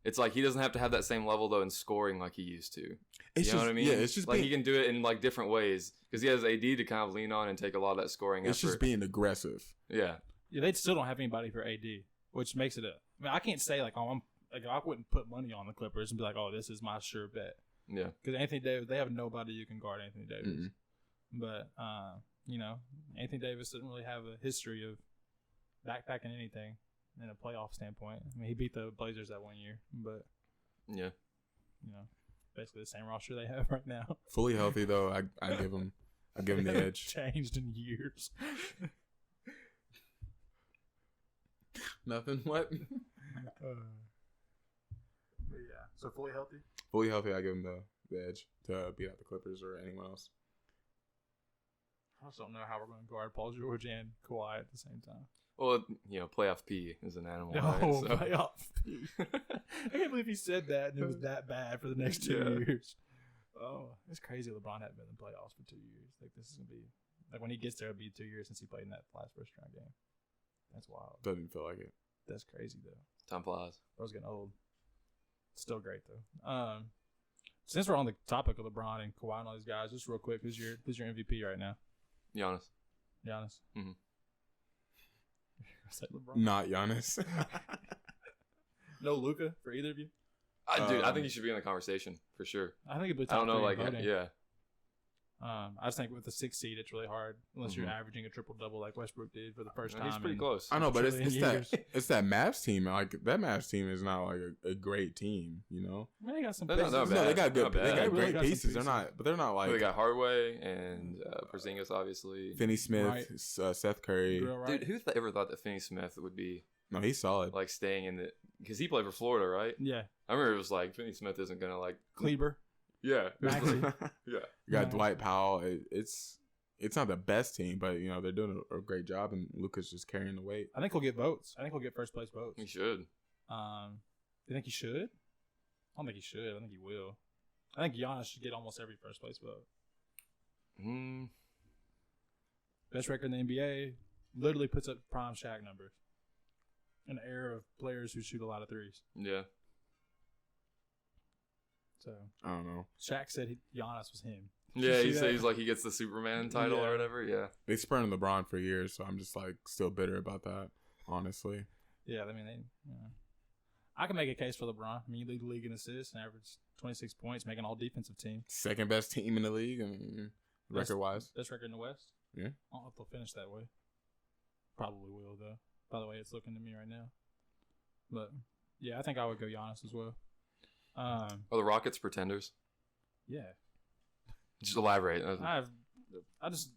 It's like he doesn't have to have that same level though in scoring like he used to. You know what I mean? Yeah, it's just like he can do it in like different ways because he has AD to kind of lean on and take a lot of that scoring. It's just being aggressive. Yeah. They still don't have anybody for AD, which makes it I can't say like I wouldn't put money on the Clippers and be like, oh, this is my sure bet. Yeah. Because Anthony Davis, they have nobody you can guard Anthony Davis. Mm-hmm. But Anthony Davis doesn't really have a history of backpacking anything in a playoff standpoint. I mean, he beat the Blazers that 1 year, but yeah, basically the same roster they have right now. Fully healthy though, I give him the edge. Changed in years. Nothing. What? Yeah. So fully healthy. Fully healthy, I give him the edge to beat out the Clippers or anyone else. I also don't know how we're going to guard Paul George and Kawhi at the same time. Well, playoff P is an animal. Oh, right? Playoff P. I can't believe he said that and it was that bad for the next 2 years. Oh, it's crazy. LeBron hadn't been in the playoffs for 2 years. Like this is going to be like when he gets there, it'll be 2 years since he played in that last first round game. That's wild. Doesn't feel like it. That's crazy though. Time flies. I was getting old. Still great though. Since we're on the topic of LeBron and Kawhi and all these guys, just real quick, who's your MVP right now? Giannis. Mm-hmm. LeBron. Not Giannis. No Luka for either of you. Dude, I think he should be in the conversation for sure. I think it'd be. I don't know, like yeah. I just think with the 6th seed, it's really hard unless you're averaging a triple double like Westbrook did for the first time. He's pretty close. I know, but it's that Mavs team. Like that Mavs team is not like a great team, I mean, they got some. They got good. They got great pieces. They're not like. They got Hardaway and Porzingis, obviously. Finney Smith, Seth Curry. Dude, who ever thought that Finney Smith would be? No, he's solid. Like staying in because he played for Florida, right? Yeah. I remember it was like Finney Smith isn't gonna like Kleber. Yeah. Maxey. Yeah. You got Dwight Powell. It's not the best team, but they're doing a great job, and Luka's just carrying the weight. I think he'll get votes. I think he'll get first place votes. He should. You think he should? I don't think he should. I think he will. I think Giannis should get almost every first place vote. Best record in the NBA, literally puts up prime Shaq numbers. An era of players who shoot a lot of threes. Yeah. So I don't know. Shaq said Giannis was him. Yeah, he says like he gets the Superman title or whatever. Yeah. They spurned LeBron for years, so I'm just like still bitter about that, honestly. Yeah, I mean, I can make a case for LeBron. I mean, he lead the league in assists and averaged 26 points, making all defensive team. Second best team in the league, record-wise. Best record in the West. Yeah. I don't know if they'll finish that way. Probably will, though. By the way, it's looking to me right now. But, yeah, I think I would go Giannis as well. Are the Rockets pretenders? Yeah. Just elaborate. I just,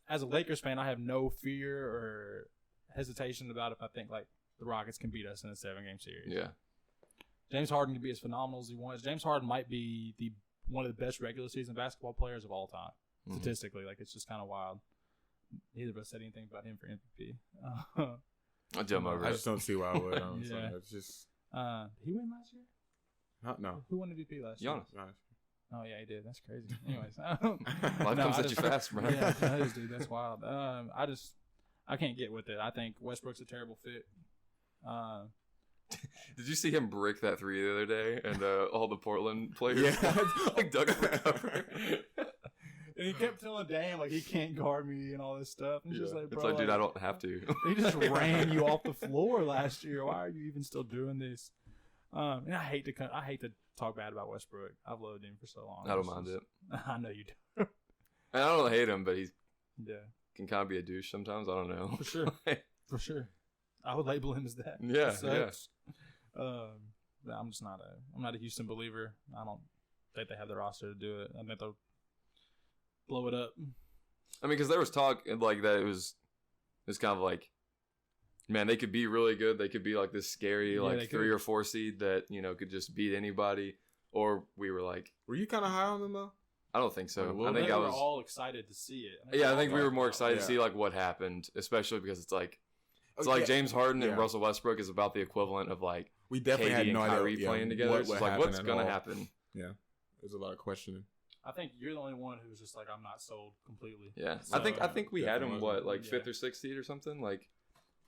as a Lakers fan, I have no fear or hesitation about if I think, like, the Rockets can beat us in a 7-game series. Yeah. James Harden can be as phenomenal as he wants. James Harden might be one of the best regular season basketball players of all time. Mm-hmm. Statistically. Like, it's just kind of wild. Neither of us said anything about him for MVP. I'll jump over I just don't see why I would. Yeah. It's just... Did he win last year? No. Who won MVP last year? Giannis. Oh, yeah, he did. That's crazy. Anyways. Life comes at you fast, bro. Yeah, it does, dude. That's wild. I can't get with it. I think Westbrook's a terrible fit. Did you see him break that 3 the other day? And all the Portland players like dug up the cover. And he kept telling Dame, like, he can't guard me and all this stuff. And just like, bro, it's like, dude, I don't have to. He just ran you off the floor last year. Why are you even still doing this? And I hate to talk bad about Westbrook. I've loved him for so long. I don't mind it. I know you do. And I don't hate him, but he can kind of be a douche sometimes. I don't know. For sure. For sure. I would label him as that. Yeah. I'm just I'm not a Houston believer. I don't think they have the roster to do it. I think they'll blow it up. I mean, because there was talk like that. It was kind of like, man, they could be really good. They could be like this scary, like 3 or 4 seed that, could just beat anybody. Or we were like, were you kind of high on them though? I don't think so. I think I was all excited to see it. I think we were more excited to see like what happened, especially because it's like James Harden and Russell Westbrook is about the equivalent of like we definitely KD had no and Kyrie idea playing together. It's like what's gonna happen? Yeah, there's a lot of questioning. I think you're the only one who's just like, I'm not sold completely. Yeah, so, I think we had him 5th or 6th seed or something. Like,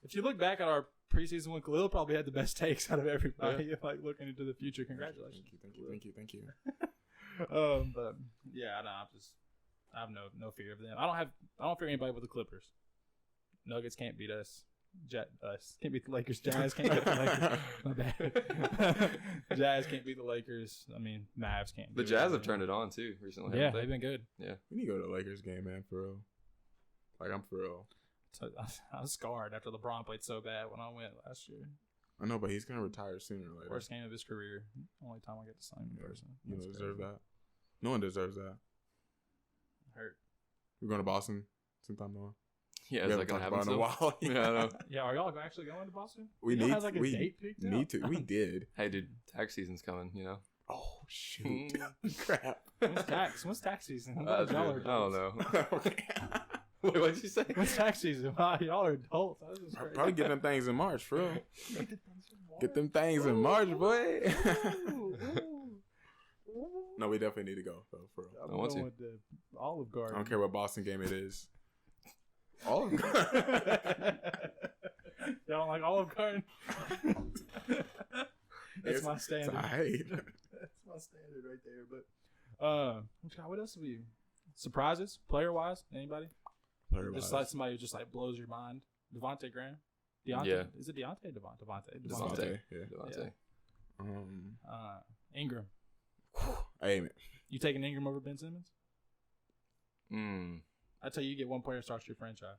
if you look back at our preseason when Khalil probably had the best takes out of everybody, like looking into the future. Congratulations. Thank you. But yeah, I have no fear of them. I don't fear anybody with the Clippers. Nuggets can't beat us. Can't beat the Lakers. Jazz can't beat the Lakers. My bad. Jazz can't beat the Lakers. I mean, Mavs can't. The Jazz have turned it on too recently. Yeah, they've been good. Yeah, we need to go to the Lakers game, man. For real. Like, I'm for real. So, I was scarred after LeBron played so bad when I went last year. I know, but he's gonna retire sooner or later. Worst game of his career. Only time I get to see him in person. You don't deserve that. No one deserves that. Hurt. We're going to Boston sometime though. Yeah, it's like gonna happen in a while. Yeah, I know. Yeah, are y'all actually going to Boston? We need to. We did. Hey, dude, tax season's coming. Oh shoot! Crap. When's tax season? I don't know. Wait, what'd you say? When's tax season? Wow, y'all are adults. Probably get them things in March, bro. Get them things in March, boy. No, we definitely need to go, though, for real. I want to. Olive Garden. I don't care what Boston game it is. Olive Garden. Y'all don't like Olive Garden? That's my standard. That's my standard right there. But what else have we? Surprises, player wise, anybody? Just like somebody who just like blows your mind. Devontae Graham. Deontay. Yeah. Is it Deontay? Devontae. Devontae. Ingram. Hey, man. You taking Ingram over Ben Simmons? I tell you, you get one player starts your franchise.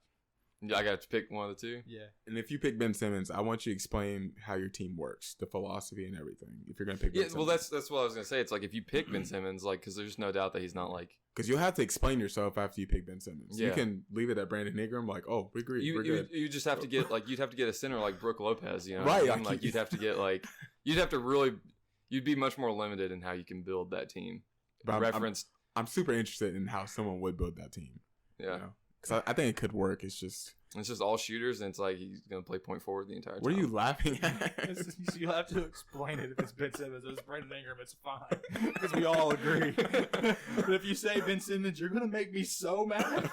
Yeah, I got to pick one of the two. Yeah. And if you pick Ben Simmons, I want you to explain how your team works, the philosophy and everything. If you're going to pick Ben Simmons. Well, that's what I was going to say. It's like if you pick Ben Simmons, like, because there's no doubt that he's not like. Because you'll have to explain yourself after you pick Ben Simmons. Yeah. You can leave it at Brandon Ingram, like, oh, we agree. We're good. You just have to get, like, you'd have to get a center like Brooke Lopez, you know? Right. Like, you'd have to get, like, you'd have to really, you'd be much more limited in how you can build that team But referenced. I'm super interested in how someone would build that team. Yeah, because I think it could work. It's just all shooters, and it's like he's gonna play point forward the entire time. What are you laughing at? You have to explain it if it's Ben Simmons or it's Brandon Ingram. It's fine because we all agree. But if you say Ben Simmons, you're gonna make me so mad.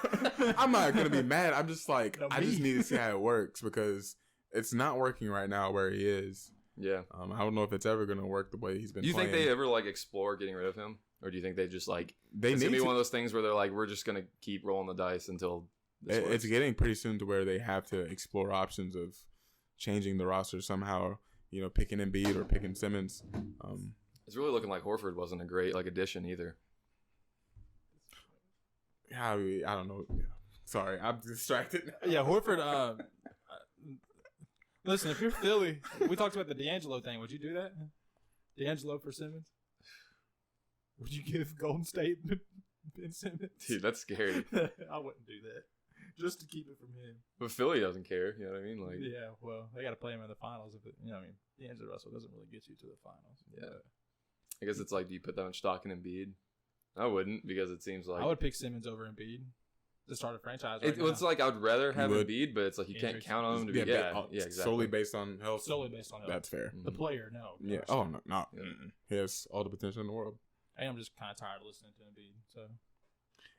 I'm not gonna be mad. I'm just like I just need to see how it works because it's not working right now where he is. Yeah. I don't know if it's ever gonna work the way he's been. Do you playing. think they ever like explore getting rid of him, or do you think they just like it's gonna be one of those things where they're like, we're just gonna keep rolling the dice until it's getting pretty soon to where they have to explore options of changing the roster somehow. Picking Embiid or picking Simmons. It's really looking like Horford wasn't a great addition either. I don't know. Sorry, I'm distracted. Yeah, Horford. Listen, if you're Philly, we talked about the D'Angelo thing. Would you do that? D'Angelo for Simmons? Would you give Golden State Ben Simmons? Dude, that's scary. I wouldn't do that. Just to keep it from him. But Philly doesn't care. You know what I mean? Yeah, well, they got to play him in the finals. D'Angelo Russell doesn't really get you to the finals. Yeah. But I guess it's like, do you put that much stock in Embiid? I wouldn't, because it seems like I would pick Simmons over Embiid to start a franchise. It's like I would rather have Embiid, but it's like you can't count on him to be. Yeah, exactly. Solely based on health. Solely based on health. That's fair. The player, no. Yeah. Oh no, not. Yeah. He has all the potential in the world. I'm just kind of tired of listening to Embiid. So.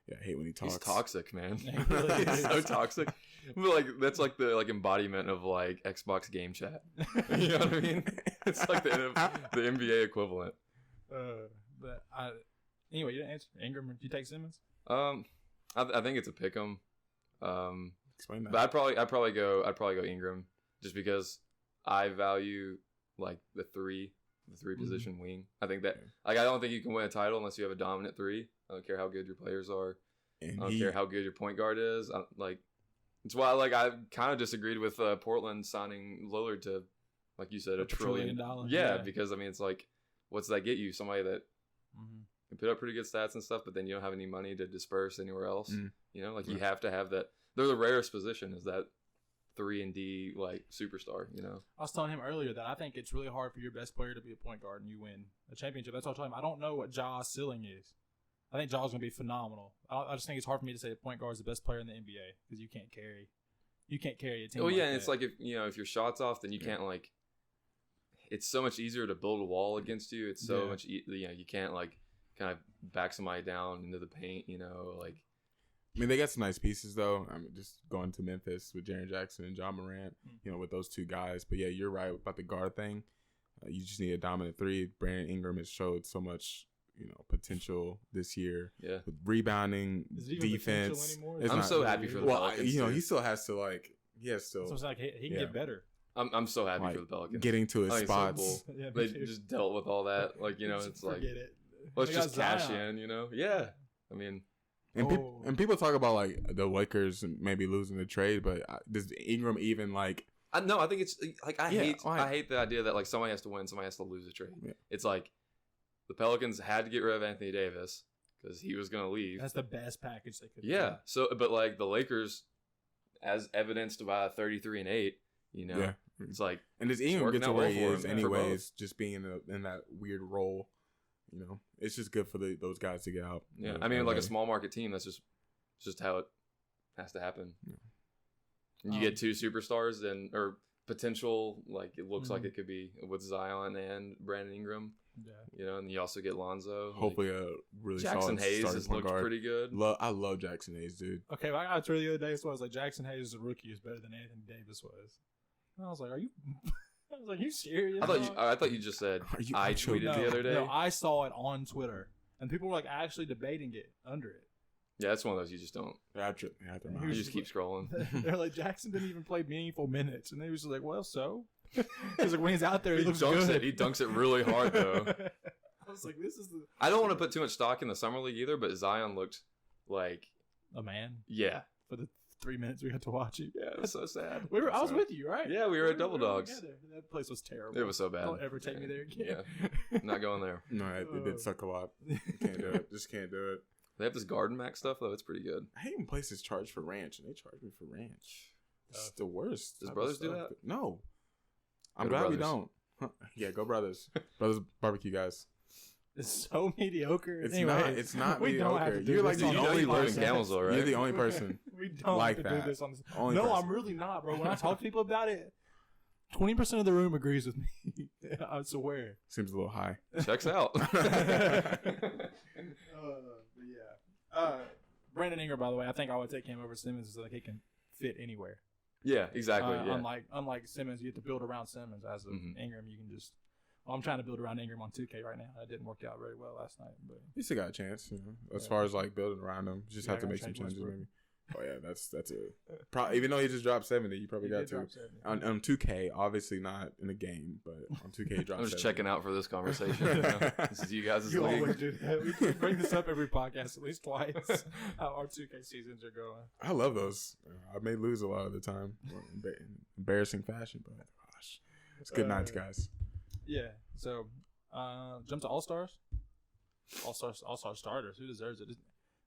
Yeah, I hate when he talks. He's toxic, man. Really He's so toxic. But that's like the embodiment of Xbox game chat. You know what I mean? It's like the NBA equivalent. Anyway, you didn't answer. Ingram, did you take Simmons? I think it's a pick 'em. Explain that. But I'd probably go Ingram just because I value the three position wing. I think that I don't think you can win a title unless you have a dominant three. I don't care how good your players are. I don't care how good your point guard is. It's why I kind of disagreed with Portland signing Lillard to, like you said, $1 trillion. Yeah, because it's like, what's that get you? Somebody that can put up pretty good stats and stuff, but then you don't have any money to disperse anywhere else. You have to have that. They're the rarest position is that 3-and-D superstar. I was telling him earlier that I think it's really hard for your best player to be a point guard and you win a championship. That's what I told him. I don't know what Ja's ceiling is. I think Ja's going to be phenomenal. I just think it's hard for me to say the point guard is the best player in the NBA because you can't carry a team. Oh yeah, and it's like if your shot's off, then you can't It's so much easier to build a wall against you. It's so much you can't kind of back somebody down into the paint. They got some nice pieces though. Just going to Memphis with Jaren Jackson and John Morant. With those two guys. But yeah, you're right about the guard thing. You just need a dominant three. Brandon Ingram has showed so much. Potential this year. Yeah. With rebounding, defense. I'm so happy for the Pelicans. He still has to he has to. So it's like he can get better. I'm so happy for the Pelicans. Getting to his spots. So cool. Yeah, they just dealt with all that. It's like, forget it. Let's just cash in, Yeah. And people talk about the Lakers maybe losing the trade, but does Ingram even No, I think it's I hate the idea that somebody has to win, somebody has to lose a trade. Yeah. It's the Pelicans had to get rid of Anthony Davis because he was going to leave. That's the best package they could. Yeah. Do. So, but the Lakers, as evidenced by 33-8, it's and does Ingram get to where he is anyways? Just being in that weird role, it's just good for those guys to get out. Yeah, a small market team. That's just how it has to happen. Yeah. You get two superstars or potential it looks like it could be with Zion and Brandon Ingram. Yeah, and you also get Lonzo. Hopefully, a really Jackson solid Hayes has looked pretty good. I love Jackson Hayes, dude. Okay, I got a tweet the other day. So I was like, Jackson Hayes as a rookie is better than Anthony Davis was. And I was like, are you? I was like, you serious? I thought you just said I tweeted the other day. No, I saw it on Twitter, and people were actually debating it under it. Yeah, that's one of those you just don't. You just keep scrolling. They're like, Jackson didn't even play meaningful minutes, and they was like, well, so. Because when he's out there, he looks good. He dunks it really hard though. I was like, "This is the." I don't want to put too much stock in the summer league either, but Zion looked like a man. Yeah, for the 3 minutes we had to watch it. Yeah, it was so sad. I was with you, right? Yeah, we were at Double Dogs. That place was terrible. It was so bad. Don't ever take me there again. Yeah, not going there. No, it did suck a lot. Can't do it. Just can't do it. They have this Garden Mac stuff though. It's pretty good. I hate when places charge for ranch, and they charge me for ranch. It's the worst. Does Brothers do that? No. I'm glad we don't. Yeah, go Brothers. Brothers barbecue guys. is so mediocre. It's anyway, not. It's not we mediocre. Don't have to do You're this like the on only you live in person. Gamblesville, right? You're the only person. We don't like have to that. do this on this. Only No, person. I'm really not, bro. When I talk to people about it, 20% of the room agrees with me. I swear. Seems a little high. Checks out. Brandon Ingram, by the way, I think I would take him over Simmons so like he can fit anywhere. Yeah, exactly. Yeah. Unlike Simmons, you have to build around Simmons. As of Ingram, you can just. Well, I'm trying to build around Ingram on 2K right now. That didn't work out very well last night, but You still got a chance, as far as like building around him. You just have to make some changes, maybe. Oh yeah, that's it. Even though he just dropped 70, you probably got to. On 2K, obviously not in a game, but on 2K, he dropped. I'm just 70. checking out for this conversation. This is you guys' You league. always do that. We bring this up every podcast at least twice. How our 2K seasons are going. I love those. I may lose a lot of the time, in embarrassing fashion, but gosh, it's good nights, guys. Yeah. So, jump to All Stars. All Star starters. Who deserves it?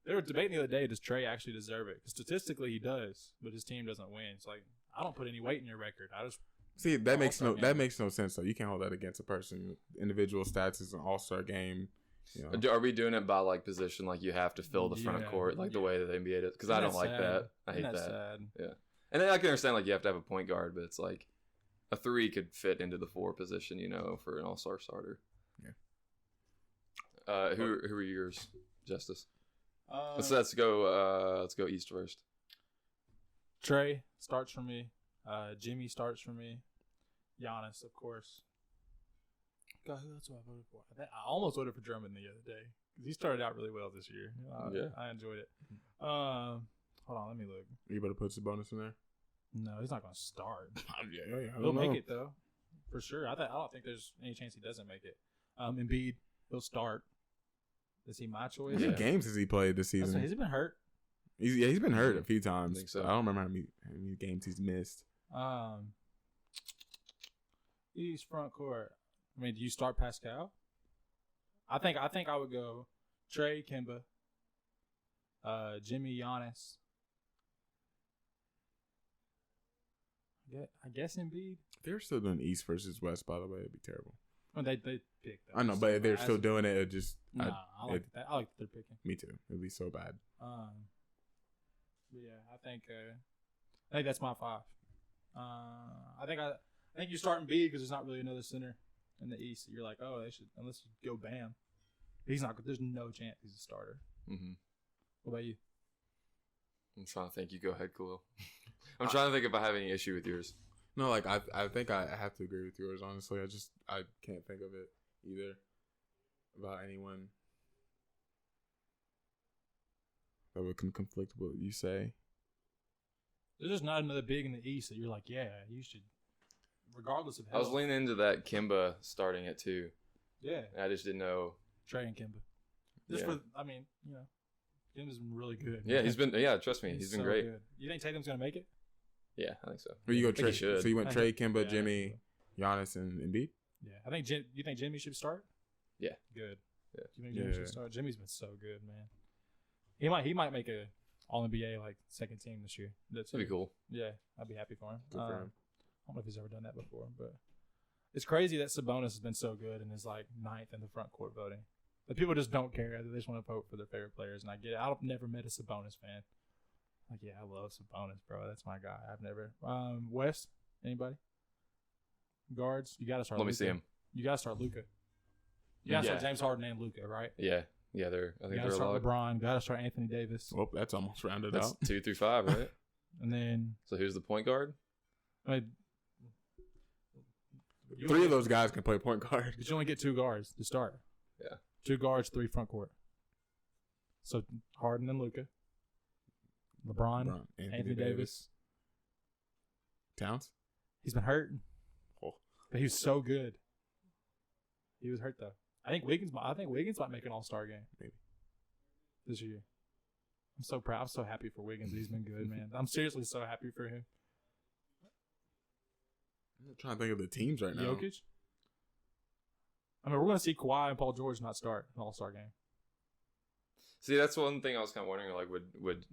They were debating the other day, does Trey actually deserve it? Because statistically, he does, but his team doesn't win. It's like, I don't put any weight in your record. I just see that makes no sense. Though you can't hold that against a person. Individual stats is an All-Star game. Are we doing it by like position? Like you have to fill the front court, like the way that the NBA does? Because I don't like that. I hate that. Sad. Yeah, and then I can understand like you have to have a point guard, but it's like a 3 could fit into the 4 position, for an All-Star starter. Yeah. Who are yours, Justice? Let's go East first. Trey starts for me. Jimmy starts for me. Giannis, of course. God, who else do I voted for? I almost voted for Drummond the other day because he started out really well this year. I enjoyed it. Hold on, let me look. You better put Sabonis in there. No, he's not going to start. He'll make it though, for sure. I don't think there's any chance he doesn't make it. Embiid, he'll start. Is he my choice? How many games has he played this season? Has he been hurt? He's been hurt a few times. I think so. I don't remember how many games he's missed. East front court. I mean, do you start Pascal? I think I would go Trey, Kemba, Jimmy, Giannis. I guess Embiid. If they're still doing East versus West, by the way, it'd be terrible. Well, they picked that. I know, but if they're still doing it, it just I like that. I like that they're picking. Me too. It'd be so bad. But yeah, I think that's my 5. I think you start Embiid because there's not really another center in the East. You're like, oh, they should, unless you go Bam. He's not. There's no chance he's a starter. Mm-hmm. What about you? I'm trying to think. You go ahead, Khalil. I'm trying to think if I have any issue with yours. No, like I think I have to agree with yours. Honestly, I can't think of it either about anyone that would conflict with what you say. There's just not another big in the East that you're like, yeah, you should, regardless of health. I was leaning into that Kemba starting it too. Yeah, I just didn't know Trey and Kemba. Kemba's been really good. Yeah, he's been. Yeah, trust me, he's been so great. Good. You think Tatum's gonna make it? Yeah, I think so. Or you go Trey. So you went Trey, Kemba, Jimmy, Giannis, and Embiid. Yeah, you think Jimmy should start? Yeah, good. Yeah, you think Jimmy should start? Jimmy's been so good, man. He might make a All NBA like second team this year. That'd be cool. Yeah, I'd be happy for him. Good for him. I don't know if he's ever done that before, but it's crazy that Sabonis has been so good and is like 9th in the front court voting. The people just don't care. They just want to vote for their favorite players, and I get it. I've never met a Sabonis fan. Like, yeah, I love Sabonis, bro. That's my guy. I've never. West, anybody? Guards, you gotta start. Let me see him. You gotta start Luka. You gotta start James Harden and Luka, right? Yeah, they're. I think you gotta they're start LeBron. Gotta start Anthony Davis. Well, that's almost rounded that's out. 2 through 5, right? And then. So who's the point guard? I mean, 3 of those guys can play point guard. But you only get 2 guards to start. Yeah. 2 guards, 3 front court. So Harden and Luka. LeBron, Anthony Davis. Towns? He's been hurt. Oh. But he was so good. He was hurt though. I think Wiggins might make an All-Star game. Maybe. This year. I'm so proud. I'm so happy for Wiggins. He's been good, man. I'm seriously so happy for him. I'm trying to think of the teams right now. Jokic? I mean, we're going to see Kawhi and Paul George not start an All-Star game. See, that's one thing I was kind of wondering. Like, would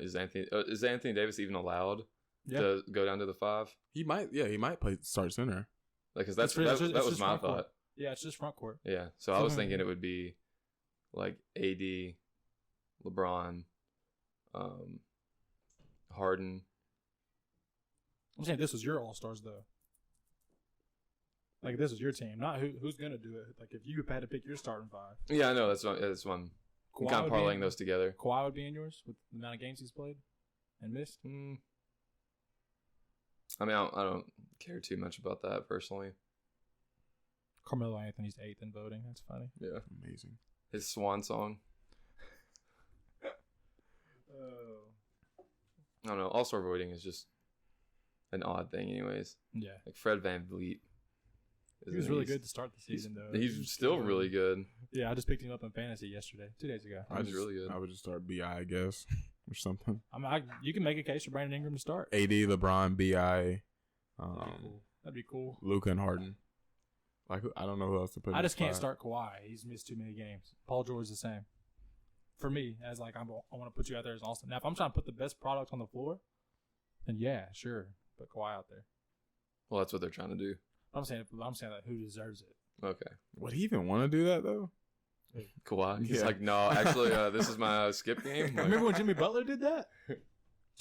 is Anthony Davis even allowed to go down to the 5? He might. Yeah, he might start center. Like, because that was my thought. Yeah, it's just front court. Yeah, so I was thinking it would be like AD, LeBron, Harden. I'm saying this was your All-Stars, though. Like, this is your team, not who's going to do it. Like, if you had to pick your starting 5. Yeah, I know. That's one. I'm kind of parlaying those together. Kawhi would be in yours with the amount of games he's played and missed? I mean, I don't care too much about that, personally. Carmelo Anthony's 8th in voting. That's funny. Yeah. Amazing. His swan song. I don't know. All-Star voting is just an odd thing anyways. Yeah. Like Fred VanVleet. He was really good to start the season, though. He's still really good. Yeah, I just picked him up in fantasy yesterday, 2 days ago. He's really good. I would just start BI, I guess, or something. You can make a case for Brandon Ingram to start. AD, LeBron, BI, that'd be cool. Luka and Harden. Like, I don't know who else to put. I just can't start Kawhi. He's missed too many games. Paul George is the same. For me, as like I want to put you out there as Austin. Now, if I'm trying to put the best product on the floor, then yeah, sure, put Kawhi out there. Well, that's what they're trying to do. I'm saying that who deserves it. Okay. Would he even want to do that though? Kawhi. He's like, no, actually, this is my skip game. Like, remember when Jimmy Butler did that?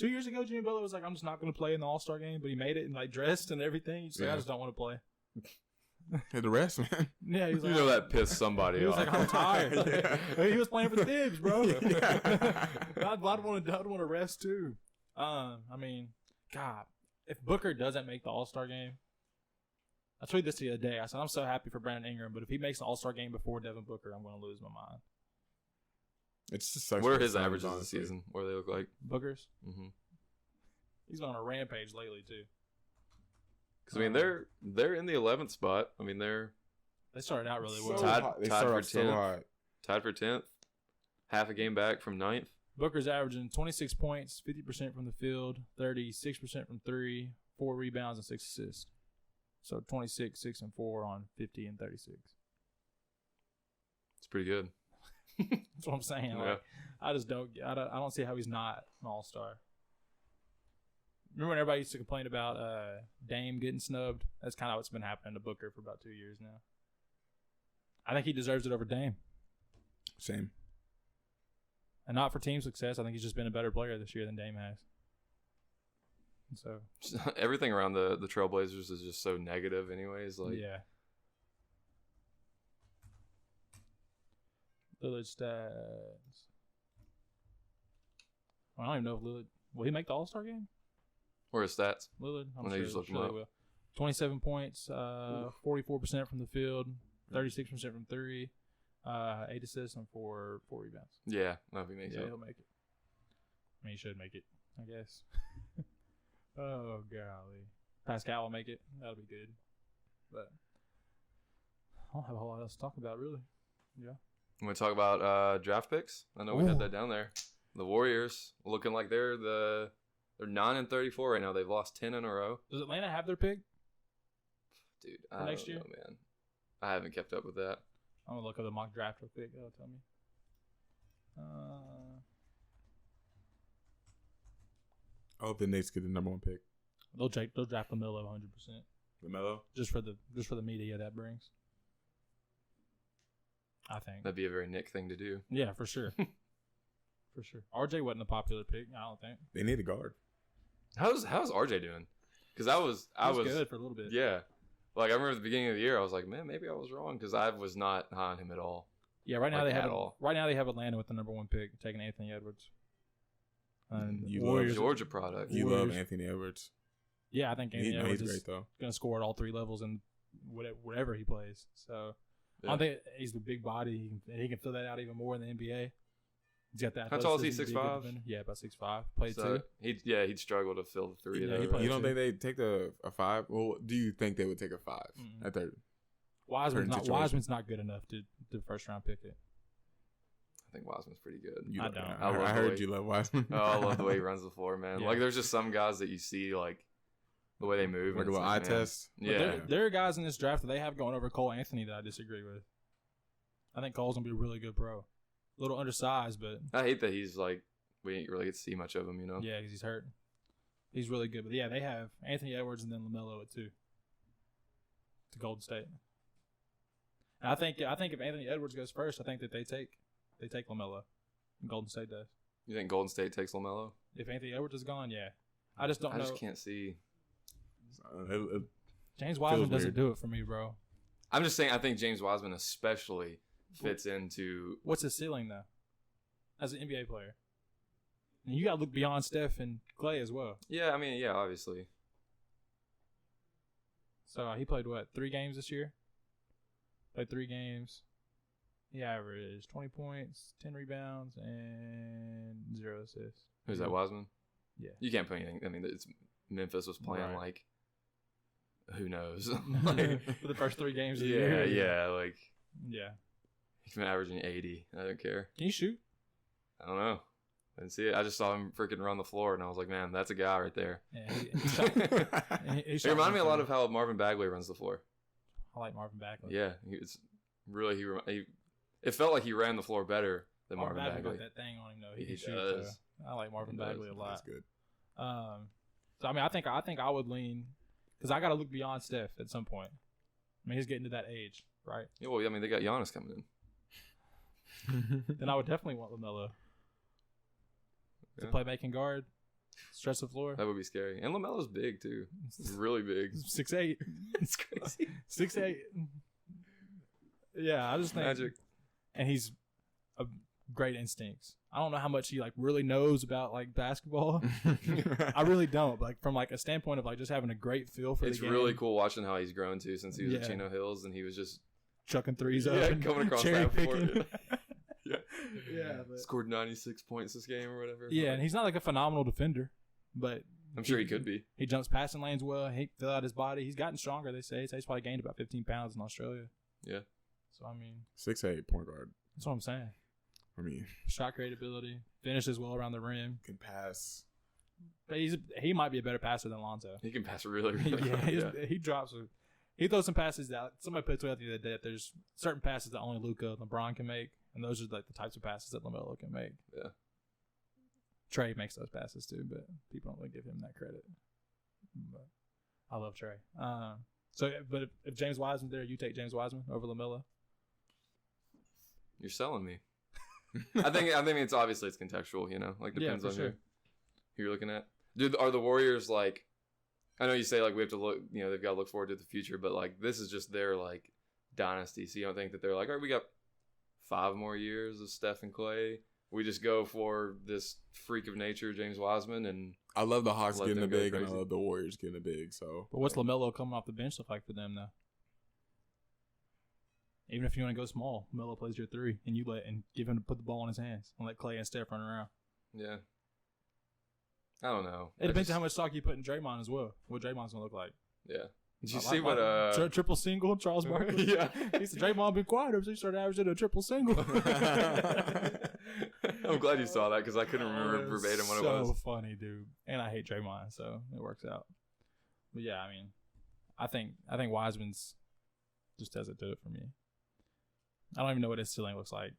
2 years ago, Jimmy Butler was like, I'm just not going to play in the All-Star game, but he made it and like dressed and everything. He's like, I just don't want to play. Hey, the rest, man. Yeah, he was like, you know that pissed somebody off. He was like, I'm tired. He was playing for Thibs, bro. Yeah. I'd want to rest too. I mean, God, if Booker doesn't make the All-Star game, I tweeted this the other day. I said, I'm so happy for Brandon Ingram, but if he makes the All-Star game before Devin Booker, I'm going to lose my mind. It's just such. What are his averages this season? What do they look like? Booker's? Mm-hmm. He's on a rampage lately, too. Because, I mean, they're in the 11th spot. I mean, they started out really well. Tied for 10th. Tied for 10th. Half a game back from 9th. Booker's averaging 26 points, 50% from the field, 36% from 3, 4 rebounds, and 6 assists. So 26, 6, and 4 on 50 and 36. It's pretty good. That's what I'm saying. Yeah. Like, I don't see how he's not an All-Star. Remember when everybody used to complain about Dame getting snubbed? That's kind of what's been happening to Booker for about 2 years now. I think he deserves it over Dame. Same. And not for team success. I think he's just been a better player this year than Dame has. And so everything around the Trailblazers is just so negative anyways. Like, yeah. Lillard stats. I don't even know if Lillard will he make the All-Star game? What are his stats? Lillard, I'm when sure, they just look him up. Will. 27 points, 44% from the field, 36% from 3, 8 assists and 4 rebounds. Yeah, no, if he makes it. He'll make it. I mean, he should make it, I guess. Oh, golly. Pascal will make it. That'll be good. But I don't have a whole lot else to talk about, really. Yeah. I'm going to talk about draft picks. I know we had that down there. The Warriors looking like they're 9-34 right now. They've lost 10 in a row. Does Atlanta have their pick? Dude, I don't know, man. I haven't kept up with that. I'm going to look up the mock draft real quick. That'll tell me. I hope the Knicks get the number 1 pick. They'll draft LaMelo 100%. LaMelo? Just for the media that brings. I think. That'd be a very Nick thing to do. Yeah, for sure. For sure. RJ wasn't a popular pick, I don't think. They need a guard. How's RJ doing? Because I was good for a little bit. Yeah. Like, I remember at the beginning of the year, I was like, man, maybe I was wrong because I was not high on him at all. Yeah, right now they have Atlanta with the number 1 pick, taking Anthony Edwards. And you love Georgia product. You love Anthony Edwards. Yeah, I think Anthony Edwards is great, though. Going to score at all 3 levels and whatever he plays. So I think he's the big body. He can fill that out even more in the NBA. He's got that. How tall is he? 6'5"? Yeah, about 6'5". Played so 2. He'd struggle to fill the 3. You don't think they'd take a 5? Well, do you think they would take a 5 at their Wiseman's not good enough to first round pick it. I think Wiseman's pretty good. I don't. I heard you love Wiseman. Oh, I love the way he runs the floor, man. Yeah. Like, there's just some guys that you see, like, the way they move. Like a little eye test. Yeah. There are guys in this draft that they have going over Cole Anthony that I disagree with. I think Cole's going to be a really good pro. A little undersized, but... I hate that he's, like, we didn't really get to see much of him, you know? Yeah, because he's hurt. He's really good. But, yeah, they have Anthony Edwards and then LaMelo at 2. To Golden State. And I think if Anthony Edwards goes first, I think that they take LaMelo. Golden State does. You think Golden State takes LaMelo? If Anthony Edwards is gone, yeah. I just don't know. I just can't see. James Wiseman doesn't do it for me, bro. I'm just saying I think James Wiseman especially fits into... What's his ceiling, though, as an NBA player? And you got to look beyond Steph and Klay as well. Yeah, I mean, yeah, obviously. So he played, 3 games this year? Played 3 games. He averaged 20 points, 10 rebounds, and 0 assists. Who's that, Wiseman? Yeah. You can't put anything. I mean, Memphis was playing like, who knows? For the first 3 games of the year. Yeah. Yeah. He's been averaging 80. I don't care. Can you shoot? I don't know. I didn't see it. I just saw him freaking run the floor, and I was like, man, that's a guy right there. Yeah, he reminded me a lot of how Marvin Bagley runs the floor. I like Marvin Bagley. Yeah. It felt like he ran the floor better than Marvin Bagley. Got that thing on him, though. He can shoot, does. I like Marvin Bagley a lot. That's good. So I mean, I think I would lean because I got to look beyond Steph at some point. I mean, he's getting to that age, right? Yeah, well, I mean, they got Giannis coming in. Then I would definitely want LaMelo to play making guard, stretch the floor. That would be scary. And LaMelo's big too. He's really big. 6'8". It's crazy. 6'8". Yeah, I just think magic. And he's a great instincts. I don't know how much he really knows about basketball. I really don't. But from a standpoint of just having a great feel for the game. It's really cool watching how he's grown too since he was at Chino Hills and he was just chucking threes up and coming across that board. Yeah. Scored 96 points this game or whatever. Yeah, and he's not a phenomenal defender, but I'm sure he could be. He jumps passing lanes well. He fill out his body. He's gotten stronger. They say he's probably gained about 15 pounds in Australia. Yeah. So I mean, 6'8" point guard. That's what I'm saying. I mean, shot creatability, finishes well around the rim, can pass. But he might be a better passer than Lonzo. He can pass really, really well. He drops. He throws some passes that somebody put out the other day that there's certain passes that only Luka and LeBron can make, and those are the types of passes that LaMelo can make. Yeah. Trey makes those passes too, but people don't really give him that credit. But I love Trey. But if James Wiseman's there, you take James Wiseman over LaMelo. You're selling me. I think it's obviously it's contextual, depends on who you're looking at. Dude, are the Warriors I know you say we have to look, they've got to look forward to the future, but this is just their dynasty. So you don't think that they're all right, we got 5 more years of Steph and Klay. We just go for this freak of nature, James Wiseman, and I love the Hawks getting the big, and I love the Warriors getting the big. So, but what's LaMelo coming off the bench look like for them though? Even if you want to go small, Melo plays your 3, and you give him to put the ball in his hands and let Klay and Steph run around. Yeah. I don't know. It depends on how much stock you put in Draymond as well. What Draymond's gonna look like. Yeah. Did you see what triple single Charles Barkley? Yeah. He said Draymond been quiet so he started averaging a triple single. I'm glad you saw that because I couldn't remember verbatim what it was. So funny, dude. And I hate Draymond, so it works out. But yeah, I mean, I think Wiseman's just doesn't do it for me. I don't even know what his ceiling looks like.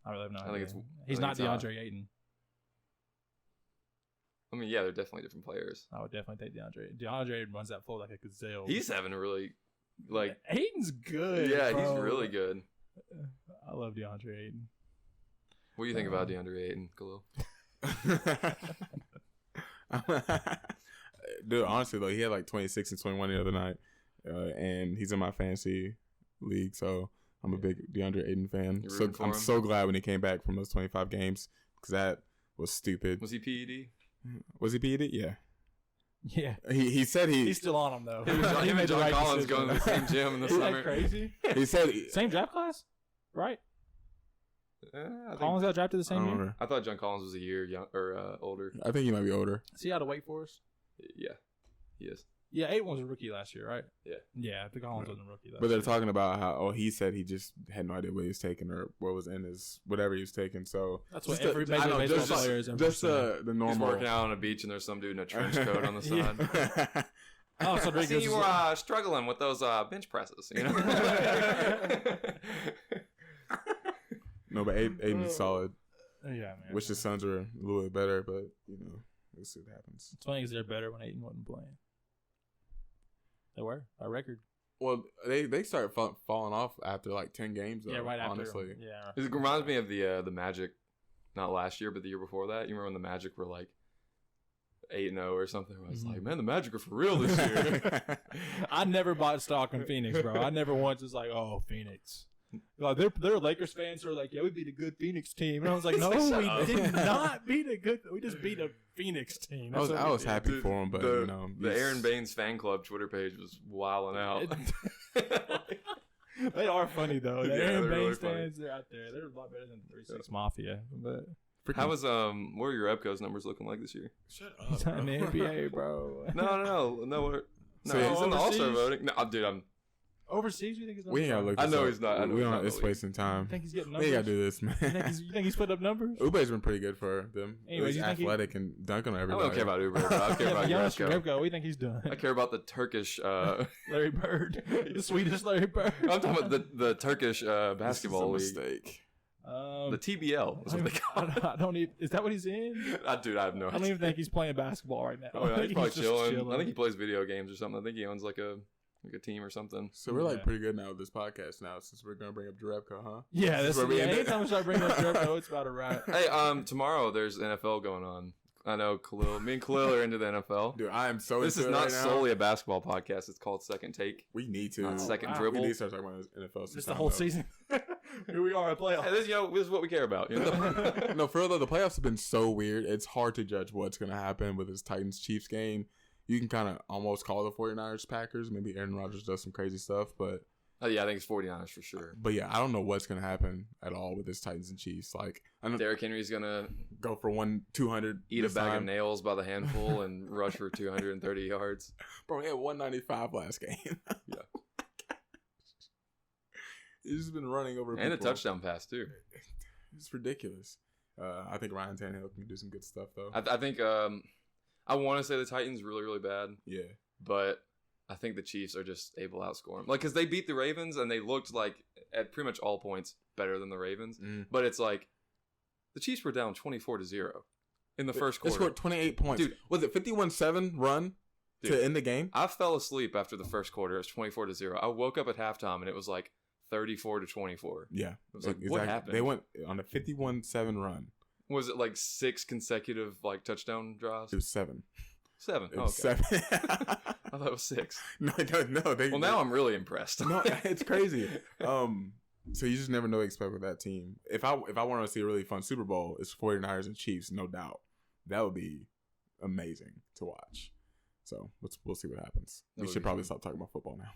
I really have no idea. He's not DeAndre Ayton. I mean, yeah, they're definitely different players. I would definitely take DeAndre. DeAndre runs that floor like a gazelle. He's having a really, Ayton's good. Yeah, bro. He's really good. I love DeAndre Ayton. What do you think about DeAndre Ayton, Khalil? Dude, honestly, though, he had 26 and 21 the other night. And he's in my fantasy league, so I'm a big DeAndre Ayton fan. So I'm so glad when he came back from those 25 games because that was stupid. Was he PED? Was he PED? Yeah. Yeah. He said he's still on him though. Him and John Collins going to the same gym in the summer. Isn't that crazy? He said same draft class, right? Collins got drafted the same year. I thought John Collins was a year young or older. I think he might be older. Is he out of Wake Forest? Yeah, he is. Yeah, Ayton was a rookie last year, right? Yeah. Yeah, the Collins wasn't a rookie last year. But they're talking about how he said he just had no idea what he was taking or what was in his whatever he was taking. So that's what every major baseball player is. Just the normal. He's working out on a beach and there's some dude in a trench coat on the side. Oh, so I see you were struggling with those bench presses. No, but Ayton's solid. Yeah, man. Wish his sons were a little bit better, but we'll see what happens. It's funny because they're better when Ayton wasn't playing. They were by record. Well, they started falling off after like 10 games. Though, right after. Honestly, yeah. It reminds me of the Magic, not last year, but the year before that. You remember when the Magic were like 8-0 or something? I was like, man, the Magic are for real this year. I never bought stock in Phoenix, bro. I never once was like, oh, Phoenix. Like they're Lakers fans who are like, yeah, we beat a good Phoenix team, and I was like, no, we did not beat a good. We just beat a Phoenix team. I was happy for him, but the Aaron Baines fan club Twitter page was wilding out. They are funny though. The Aaron Baines fans, they're out there. They're a lot better than 3-6 Mafia. But how was what are your Epcos numbers looking like this year? Shut up, he's in the NBA, bro. No. He's in the All-Star voting. No, dude, I'm. Overseas, you think he's? We ain't gotta look. I know he's not. We don't. It's wasting time. You think he's getting numbers? We gotta do this, man. You think he's put up numbers? Ube's been pretty good for them. Anyways, he's athletic and dunking on everybody. I don't care about Ube. I care about Epco. What do you think he's doing? I care about the Turkish Larry Bird, the Swedish Larry Bird. I'm talking about the Turkish basketball league. Mistake. The TBL is what they call it. I don't even. Is that what he's in? Dude, I have no idea. I don't even think he's playing basketball right now. Oh, yeah, he's probably chilling. I think he plays video games or something. I think he owns like a team or something. So we're like pretty good now with this podcast now, since we're gonna bring up Jerebko, huh? Yeah, that's anytime we start bringing up Jerebko, it's about a wrap. Hey, tomorrow there's NFL going on. I know me and Khalil are into the NFL. Dude, I am so. This is not solely a basketball podcast. It's called Second Take. We need to. Not Second Dribble. We need to start talking about NFL. Just the whole season. Here we are at playoffs. Hey, this is what we care about. You know? No, for real though, the playoffs have been so weird. It's hard to judge what's gonna happen with this Titans-Chiefs game. You can kind of almost call the 49ers Packers. Maybe Aaron Rodgers does some crazy stuff, but yeah, I think it's 49ers for sure. But yeah, I don't know what's gonna happen at all with this Titans and Chiefs. Like, I know Derrick Henry's gonna go for 200, eat a bag of nails by the handful, and rush for 230 yards. Bro, he had 195 last game. Yeah, he's just been running over and people. A touchdown pass too. It's ridiculous. I think Ryan Tannehill can do some good stuff though. I think. I want to say the Titans really, really bad. Yeah. But I think the Chiefs are just able to outscore them. Like, because they beat the Ravens and they looked like, at pretty much all points, better than the Ravens. But it's like, the Chiefs were down 24-0 in the first quarter. They scored 28 points. Dude, was it 51-7 run to end the game? I fell asleep after the first quarter. It was 24-0. I woke up at halftime and it was like 34-24. Yeah. It was like, what happened? They went on a 51-7 run. Was it like 6 consecutive like touchdown drives? It was 7. 7. It was 7. I thought it was 6. No. Now I'm really impressed. No, it's crazy. So you just never know what to expect with that team. If I want to see a really fun Super Bowl, it's 49ers and Chiefs, no doubt. That would be amazing to watch. So we'll see what happens. We should probably stop talking about football now.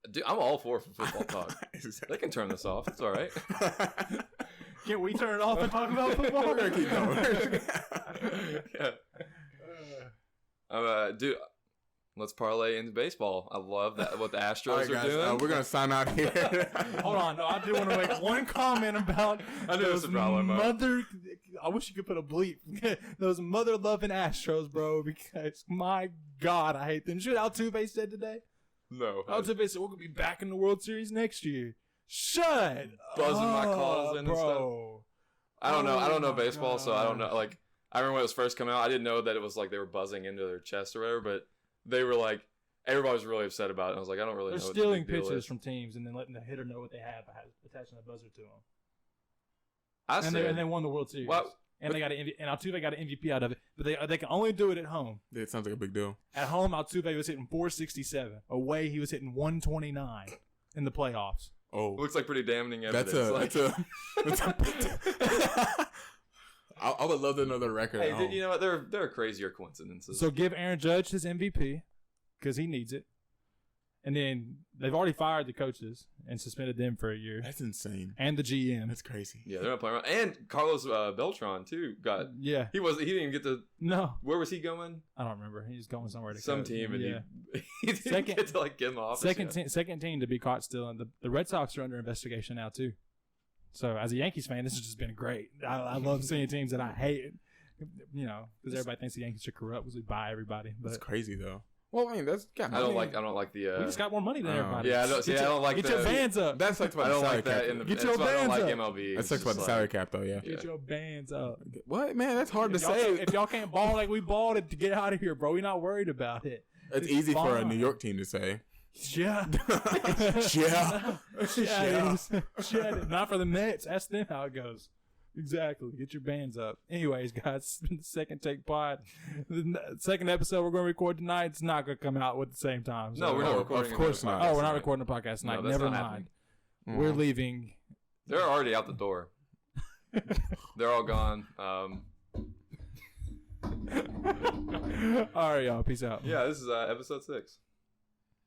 Dude, I'm all for football talk. They can turn this off. It's all right. Can't we turn it off and talk about football? We're gonna keep going. Yeah. Dude, let's parlay into baseball. I love that what the Astros are doing. We're gonna sign out here. Hold on, no, I do want to make one comment about those mother. I wish you could put a bleep. Those mother loving Astros, bro. Because my God, I hate them. Shoot, Altuve said today. No. Altuve said we're gonna be back in the World Series next year. Shut buzzing my calls in and stuff. I don't know baseball, so I don't know. Like, I remember when it was first coming out, I didn't know that it was like they were buzzing into their chest or whatever, but they were like, everybody was really upset about it. And I was like, I don't really know. They're stealing pitches from teams and then letting the hitter know what they have attaching a buzzer to them. And they won the World Series. And Altuve got an MVP out of it, but they can only do it at home. It sounds like a big deal. At home, Altuve was hitting 467. Away, he was hitting 129 in the playoffs. Oh, it looks like pretty damning evidence. I would love to know the record. Hey, you know what? There are crazier coincidences. So give Aaron Judge his MVP because he needs it. And then they've already fired the coaches and suspended them for a year. That's insane. And the GM. That's crazy. Yeah, they're not playing around. And Carlos Beltran too got. Yeah. He didn't even get to. No. Where was he going? I don't remember. He was going somewhere to some team, and he didn't get to like get him off. Second team to be caught still, and the Red Sox are under investigation now too. So as a Yankees fan, this has just been great. I love seeing teams that I hate. You know, because everybody thinks the Yankees are corrupt because we buy everybody. But it's crazy though. Well, I mean, that's I don't like the. We just got more money than everybody. Yeah, I don't like. Get your bands up. That's like about. I don't like that. Get your bands up. I don't like MLB. That's like about the salary cap, though. Yeah. Get your bands up. What, man? That's hard to say. If y'all can't ball like we balled it, to get out of here, bro. We're not worried about it. It's easy for a New York team to say. Yeah. Yeah. Not for the Mets. Ask them how it goes. Exactly. Get your bands up. Anyways, guys, the Second Take Pod. The second episode we're going to record tonight. It's not going to come out at the same time. So. No, we're not recording. Of course not. Oh, we're not recording the podcast tonight. No, never mind. We're leaving. They're already out the door. They're all gone. All right, y'all. Peace out. Yeah, this is episode 6.